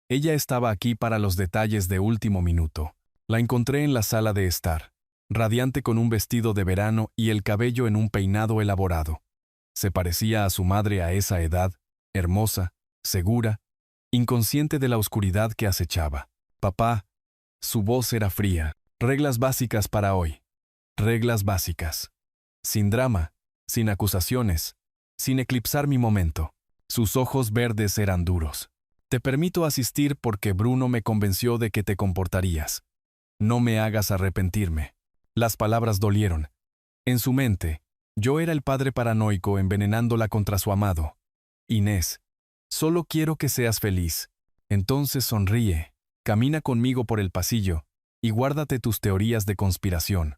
Ella estaba aquí para los detalles de último minuto. La encontré en la sala de estar, radiante con un vestido de verano y el cabello en un peinado elaborado. Se parecía a su madre a esa edad, hermosa, segura, inconsciente de la oscuridad que acechaba. Papá, su voz era fría. Reglas básicas para hoy. Reglas básicas. Sin drama, sin acusaciones, sin eclipsar mi momento. Sus ojos verdes eran duros. Te permito asistir porque Bruno me convenció de que te comportarías. No me hagas arrepentirme. Las palabras dolieron. En su mente, yo era el padre paranoico envenenándola contra su amado. Inés, solo quiero que seas feliz. Entonces sonríe, camina conmigo por el pasillo y guárdate tus teorías de conspiración.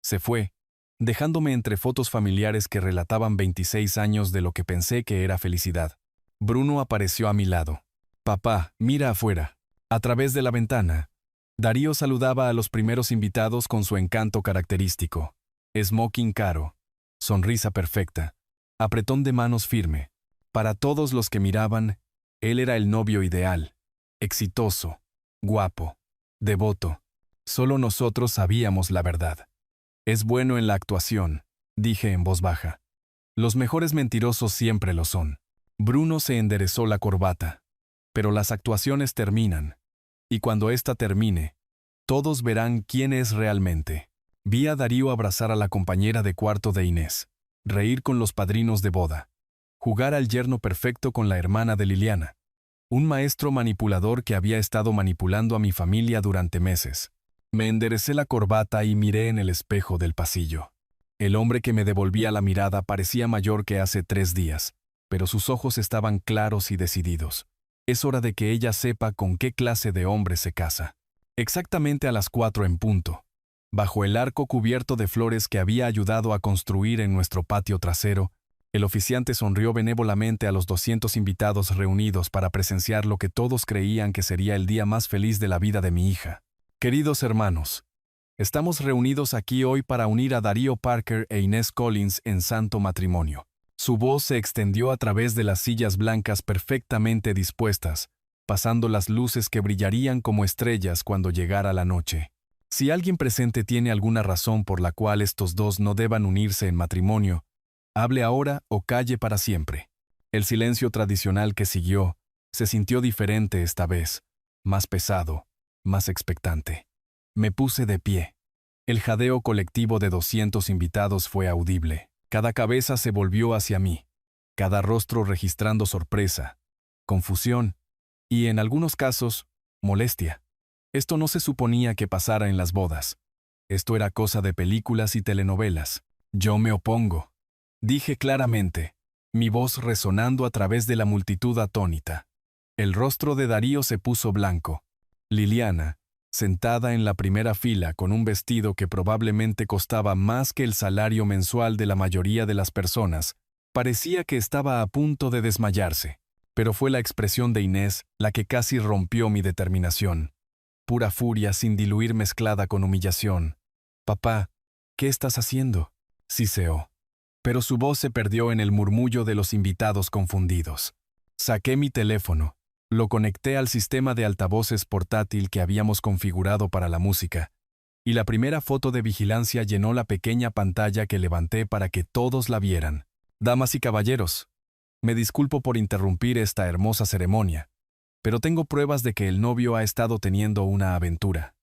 Se fue, dejándome entre fotos familiares que relataban 26 años de lo que pensé que era felicidad. Bruno apareció a mi lado. Papá, mira afuera. A través de la ventana, Darío saludaba a los primeros invitados con su encanto característico. Smoking caro, sonrisa perfecta, apretón de manos firme. Para todos los que miraban, él era el novio ideal, exitoso, guapo, devoto. Solo nosotros sabíamos la verdad. Es bueno en la actuación, dije en voz baja. Los mejores mentirosos siempre lo son. Bruno se enderezó la corbata. Pero las actuaciones terminan. Y cuando ésta termine, todos verán quién es realmente. Vi a Darío abrazar a la compañera de cuarto de Inés, reír con los padrinos de boda, jugar al yerno perfecto con la hermana de Liliana. Un maestro manipulador que había estado manipulando a mi familia durante meses. Me enderecé la corbata y miré en el espejo del pasillo. El hombre que me devolvía la mirada parecía mayor que hace 3 días, pero sus ojos estaban claros y decididos. Es hora de que ella sepa con qué clase de hombre se casa. Exactamente a las 4 en punto, bajo el arco cubierto de flores que había ayudado a construir en nuestro patio trasero, el oficiante sonrió benévolamente a los 200 invitados reunidos para presenciar lo que todos creían que sería el día más feliz de la vida de mi hija. Queridos hermanos, estamos reunidos aquí hoy para unir a Darío Parker e Inés Collins en santo matrimonio. Su voz se extendió a través de las sillas blancas perfectamente dispuestas, pasando las luces que brillarían como estrellas cuando llegara la noche. Si alguien presente tiene alguna razón por la cual estos dos no deban unirse en matrimonio, hable ahora o calle para siempre. El silencio tradicional que siguió se sintió diferente esta vez, más pesado, más expectante. Me puse de pie. El jadeo colectivo de 200 invitados fue audible. Cada cabeza se volvió hacia mí, cada rostro registrando sorpresa, confusión y, en algunos casos, molestia. Esto no se suponía que pasara en las bodas. Esto era cosa de películas y telenovelas. Yo me opongo, dije claramente, mi voz resonando a través de la multitud atónita. El rostro de Darío se puso blanco. Liliana, sentada en la primera fila con un vestido que probablemente costaba más que el salario mensual de la mayoría de las personas, parecía que estaba a punto de desmayarse. Pero fue la expresión de Inés la que casi rompió mi determinación. Pura furia sin diluir mezclada con humillación. «Papá, ¿qué estás haciendo?», siseó. Pero su voz se perdió en el murmullo de los invitados confundidos. Saqué mi teléfono. Lo conecté al sistema de altavoces portátil que habíamos configurado para la música, y la primera foto de vigilancia llenó la pequeña pantalla que levanté para que todos la vieran. Damas y caballeros, me disculpo por interrumpir esta hermosa ceremonia, pero tengo pruebas de que el novio ha estado teniendo una aventura.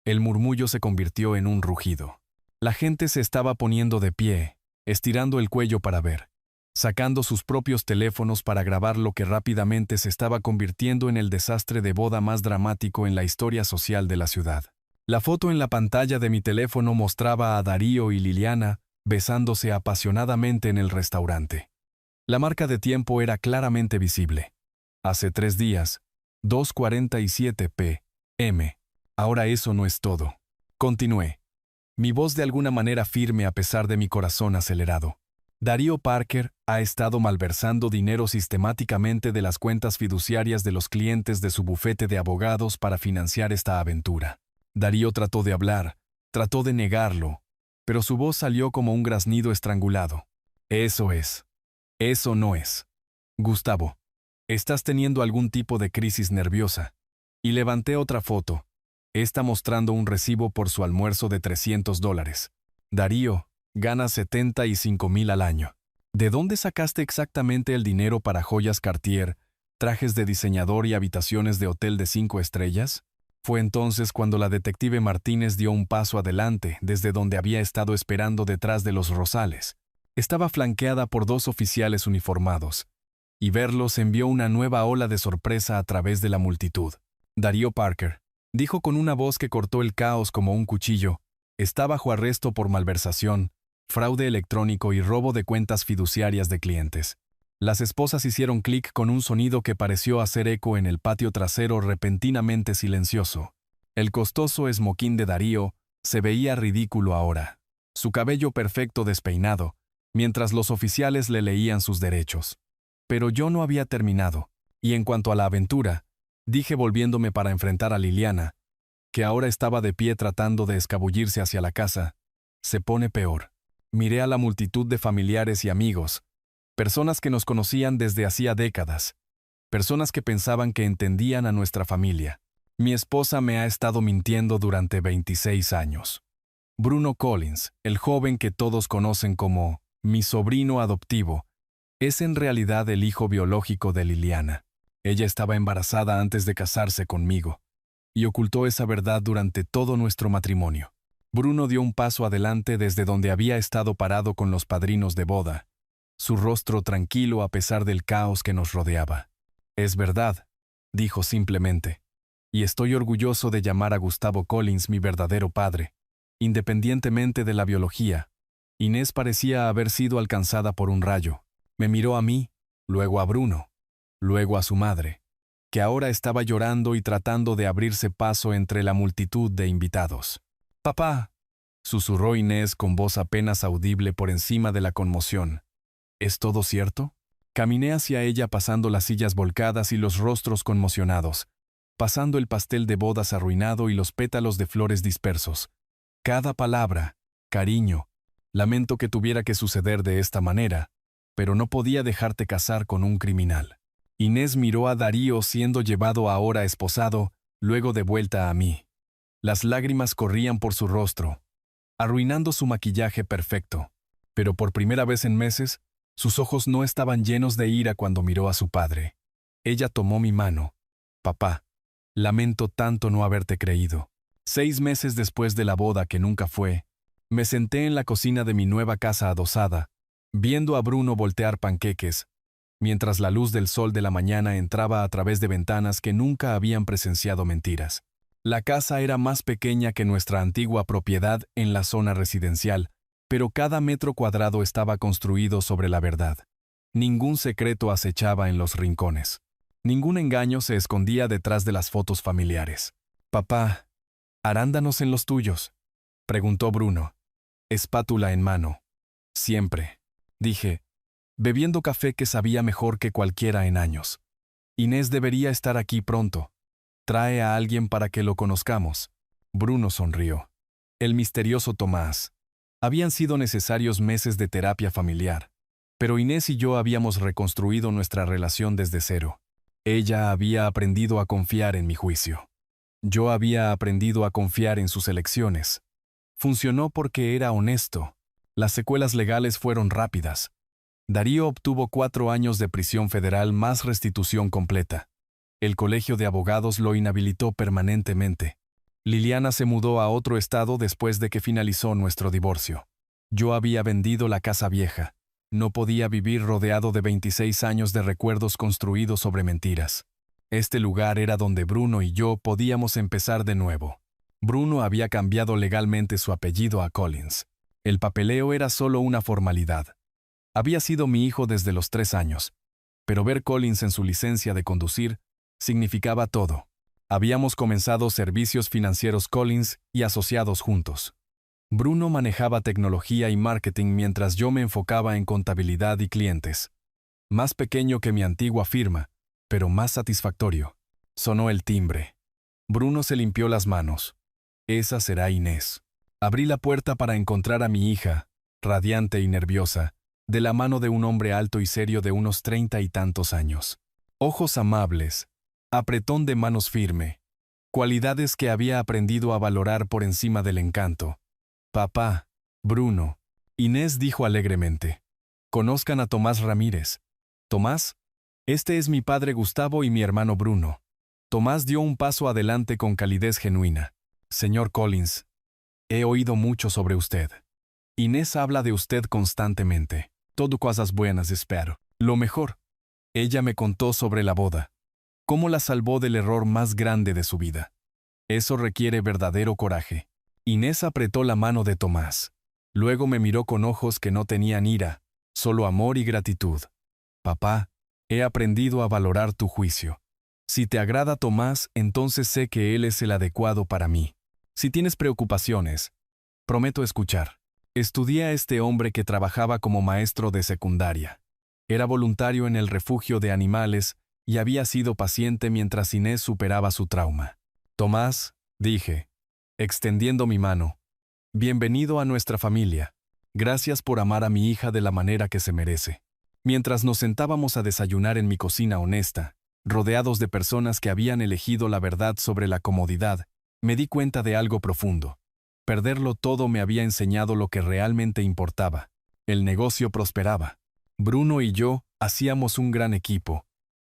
El murmullo se convirtió en un rugido. La gente se estaba poniendo de pie, estirando el cuello para ver, sacando sus propios teléfonos para grabar lo que rápidamente se estaba convirtiendo en el desastre de boda más dramático en la historia social de la ciudad. La foto en la pantalla de mi teléfono mostraba a Darío y Liliana besándose apasionadamente en el restaurante. La marca de tiempo era claramente visible. Hace 3 días, 2:47 p.m. Ahora eso no es todo. Continué. Mi voz de alguna manera firme a pesar de mi corazón acelerado. Darío Parker ha estado malversando dinero sistemáticamente de las cuentas fiduciarias de los clientes de su bufete de abogados para financiar esta aventura. Darío trató de hablar, trató de negarlo, pero su voz salió como un graznido estrangulado. Eso es. Eso no es. Gustavo, estás teniendo algún tipo de crisis nerviosa. Y levanté otra foto. Está mostrando un recibo por su almuerzo de $300. Darío, gana 75,000 al año. ¿De dónde sacaste exactamente el dinero para joyas Cartier, trajes de diseñador y habitaciones de hotel de 5 estrellas? Fue entonces cuando la detective Martínez dio un paso adelante desde donde había estado esperando detrás de los rosales. Estaba flanqueada por 2 oficiales uniformados, y verlos envió una nueva ola de sorpresa a través de la multitud. Darío Parker, dijo con una voz que cortó el caos como un cuchillo, está bajo arresto por malversación, fraude electrónico y robo de cuentas fiduciarias de clientes. Las esposas hicieron clic con un sonido que pareció hacer eco en el patio trasero repentinamente silencioso. El costoso esmoquín de Darío se veía ridículo ahora, su cabello perfecto despeinado, mientras los oficiales le leían sus derechos. Pero yo no había terminado, y en cuanto a la aventura, dije volviéndome para enfrentar a Liliana, que ahora estaba de pie tratando de escabullirse hacia la casa, se pone peor. Miré a la multitud de familiares y amigos, personas que nos conocían desde hacía décadas, personas que pensaban que entendían a nuestra familia. Mi esposa me ha estado mintiendo durante 26 años. Bruno Collins, el joven que todos conocen como mi sobrino adoptivo, es en realidad el hijo biológico de Liliana. Ella estaba embarazada antes de casarse conmigo, y ocultó esa verdad durante todo nuestro matrimonio. Bruno dio un paso adelante desde donde había estado parado con los padrinos de boda, su rostro tranquilo a pesar del caos que nos rodeaba. Es verdad, dijo simplemente, y estoy orgulloso de llamar a Gustavo Collins mi verdadero padre. Independientemente de la biología, Inés parecía haber sido alcanzada por un rayo. Me miró a mí, luego a Bruno, luego a su madre, que ahora estaba llorando y tratando de abrirse paso entre la multitud de invitados. «Papá», susurró Inés con voz apenas audible por encima de la conmoción. ¿Es todo cierto? Caminé hacia ella pasando las sillas volcadas y los rostros conmocionados, pasando el pastel de bodas arruinado y los pétalos de flores dispersos. Cada palabra, cariño, lamento que tuviera que suceder de esta manera, pero no podía dejarte casar con un criminal. Inés miró a Darío siendo llevado ahora esposado, luego de vuelta a mí. Las lágrimas corrían por su rostro, arruinando su maquillaje perfecto, pero por primera vez en meses, sus ojos no estaban llenos de ira cuando miró a su padre. Ella tomó mi mano. «Papá, lamento tanto no haberte creído». 6 meses después de la boda que nunca fue, me senté en la cocina de mi nueva casa adosada, viendo a Bruno voltear panqueques, mientras la luz del sol de la mañana entraba a través de ventanas que nunca habían presenciado mentiras. La casa era más pequeña que nuestra antigua propiedad en la zona residencial, pero cada metro cuadrado estaba construido sobre la verdad. Ningún secreto acechaba en los rincones. Ningún engaño se escondía detrás de las fotos familiares. «Papá, ¿arándanos en los tuyos?», preguntó Bruno, espátula en mano. «Siempre», dije, bebiendo café que sabía mejor que cualquiera en años. «Inés debería estar aquí pronto. Trae a alguien para que lo conozcamos». Bruno sonrió. El misterioso Tomás. Habían sido necesarios meses de terapia familiar, pero Inés y yo habíamos reconstruido nuestra relación desde cero. Ella había aprendido a confiar en mi juicio. Yo había aprendido a confiar en sus elecciones. Funcionó porque era honesto. Las secuelas legales fueron rápidas. Darío obtuvo 4 años de prisión federal más restitución completa. El colegio de abogados lo inhabilitó permanentemente. Liliana se mudó a otro estado después de que finalizó nuestro divorcio. Yo había vendido la casa vieja. No podía vivir rodeado de 26 años de recuerdos construidos sobre mentiras. Este lugar era donde Bruno y yo podíamos empezar de nuevo. Bruno había cambiado legalmente su apellido a Collins. El papeleo era solo una formalidad. Había sido mi hijo desde los 3 años, pero ver Collins en su licencia de conducir significaba todo. Habíamos comenzado Servicios Financieros Collins y Asociados juntos. Bruno manejaba tecnología y marketing mientras yo me enfocaba en contabilidad y clientes. Más pequeño que mi antigua firma, pero más satisfactorio. Sonó el timbre. Bruno se limpió las manos. Esa será Inés. Abrí la puerta para encontrar a mi hija, radiante y nerviosa, de la mano de un hombre alto y serio de unos 30 y tantos años. Ojos amables, apretón de manos firme, cualidades que había aprendido a valorar por encima del encanto. Papá, Bruno, Inés dijo alegremente. Conozcan a Tomás Ramírez. Tomás, este es mi padre Gustavo y mi hermano Bruno. Tomás dio un paso adelante con calidez genuina. Señor Collins, he oído mucho sobre usted. Inés habla de usted constantemente. Todo cosas buenas, espero. Lo mejor. Ella me contó sobre la boda. Cómo la salvó del error más grande de su vida. Eso requiere verdadero coraje. Inés apretó la mano de Tomás. Luego me miró con ojos que no tenían ira, solo amor y gratitud. Papá, he aprendido a valorar tu juicio. Si te agrada Tomás, entonces sé que él es el adecuado para mí. Si tienes preocupaciones, prometo escuchar. Estudié a este hombre que trabajaba como maestro de secundaria. Era voluntario en el refugio de animales y había sido paciente mientras Inés superaba su trauma. Tomás, dije, extendiendo mi mano, bienvenido a nuestra familia. Gracias por amar a mi hija de la manera que se merece. Mientras nos sentábamos a desayunar en mi cocina honesta, rodeados de personas que habían elegido la verdad sobre la comodidad, me di cuenta de algo profundo. Perderlo todo me había enseñado lo que realmente importaba. El negocio prosperaba. Bruno y yo hacíamos un gran equipo,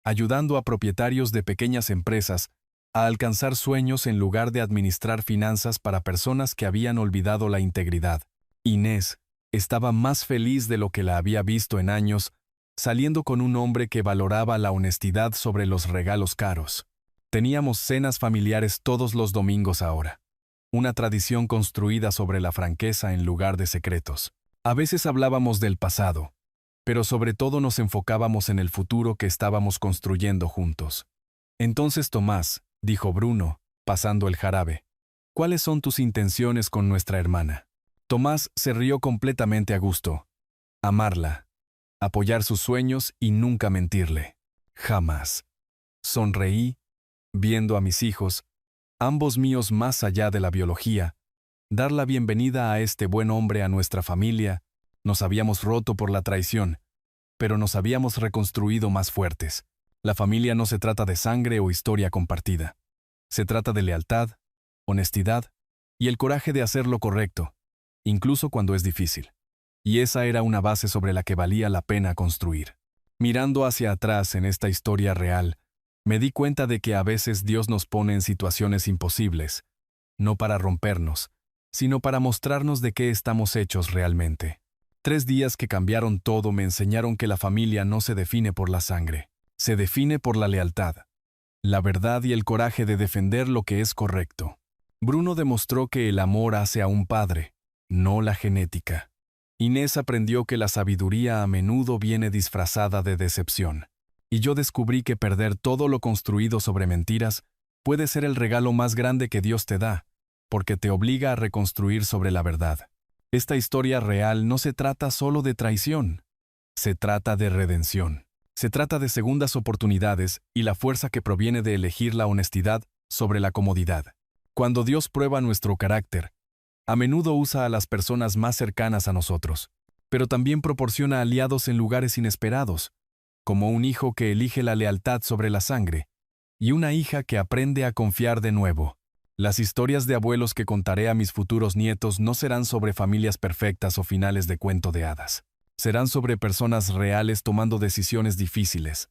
ayudando a propietarios de pequeñas empresas a alcanzar sueños en lugar de administrar finanzas para personas que habían olvidado la integridad. Inés estaba más feliz de lo que la había visto en años, saliendo con un hombre que valoraba la honestidad sobre los regalos caros. Teníamos cenas familiares todos los domingos ahora. Una tradición construida sobre la franqueza en lugar de secretos. A veces hablábamos del pasado, pero sobre todo nos enfocábamos en el futuro que estábamos construyendo juntos. Entonces Tomás, dijo Bruno, pasando el jarabe, ¿cuáles son tus intenciones con nuestra hermana? Tomás se rió completamente a gusto. Amarla, apoyar sus sueños y nunca mentirle. Jamás. Sonreí, viendo a mis hijos, ambos míos más allá de la biología, dar la bienvenida a este buen hombre a nuestra familia. Nos habíamos roto por la traición, pero nos habíamos reconstruido más fuertes. La familia no se trata de sangre o historia compartida. Se trata de lealtad, honestidad y el coraje de hacer lo correcto, incluso cuando es difícil. Y esa era una base sobre la que valía la pena construir. Mirando hacia atrás en esta historia real, me di cuenta de que a veces Dios nos pone en situaciones imposibles, no para rompernos, sino para mostrarnos de qué estamos hechos realmente. 3 días que cambiaron todo me enseñaron que la familia no se define por la sangre, se define por la lealtad, la verdad y el coraje de defender lo que es correcto. Bruno demostró que el amor hace a un padre, no la genética. Inés aprendió que la sabiduría a menudo viene disfrazada de decepción. Y yo descubrí que perder todo lo construido sobre mentiras puede ser el regalo más grande que Dios te da, porque te obliga a reconstruir sobre la verdad. Esta historia real no se trata solo de traición, se trata de redención. Se trata de segundas oportunidades y la fuerza que proviene de elegir la honestidad sobre la comodidad. Cuando Dios prueba nuestro carácter, a menudo usa a las personas más cercanas a nosotros, pero también proporciona aliados en lugares inesperados, como un hijo que elige la lealtad sobre la sangre, y una hija que aprende a confiar de nuevo. Las historias de abuelos que contaré a mis futuros nietos no serán sobre familias perfectas o finales de cuento de hadas. Serán sobre personas reales tomando decisiones difíciles,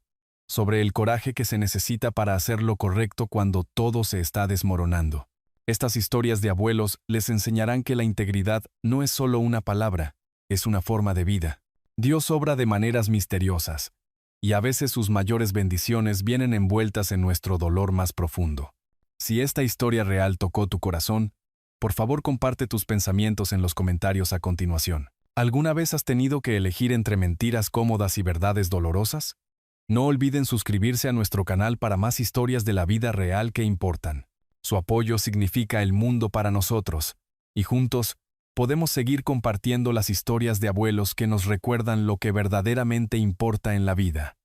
sobre el coraje que se necesita para hacer lo correcto cuando todo se está desmoronando. Estas historias de abuelos les enseñarán que la integridad no es solo una palabra, es una forma de vida. Dios obra de maneras misteriosas, y a veces sus mayores bendiciones vienen envueltas en nuestro dolor más profundo. Si esta historia real tocó tu corazón, por favor comparte tus pensamientos en los comentarios a continuación. ¿Alguna vez has tenido que elegir entre mentiras cómodas y verdades dolorosas? No olviden suscribirse a nuestro canal para más historias de la vida real que importan. Su apoyo significa el mundo para nosotros, y juntos podemos seguir compartiendo las historias de abuelos que nos recuerdan lo que verdaderamente importa en la vida.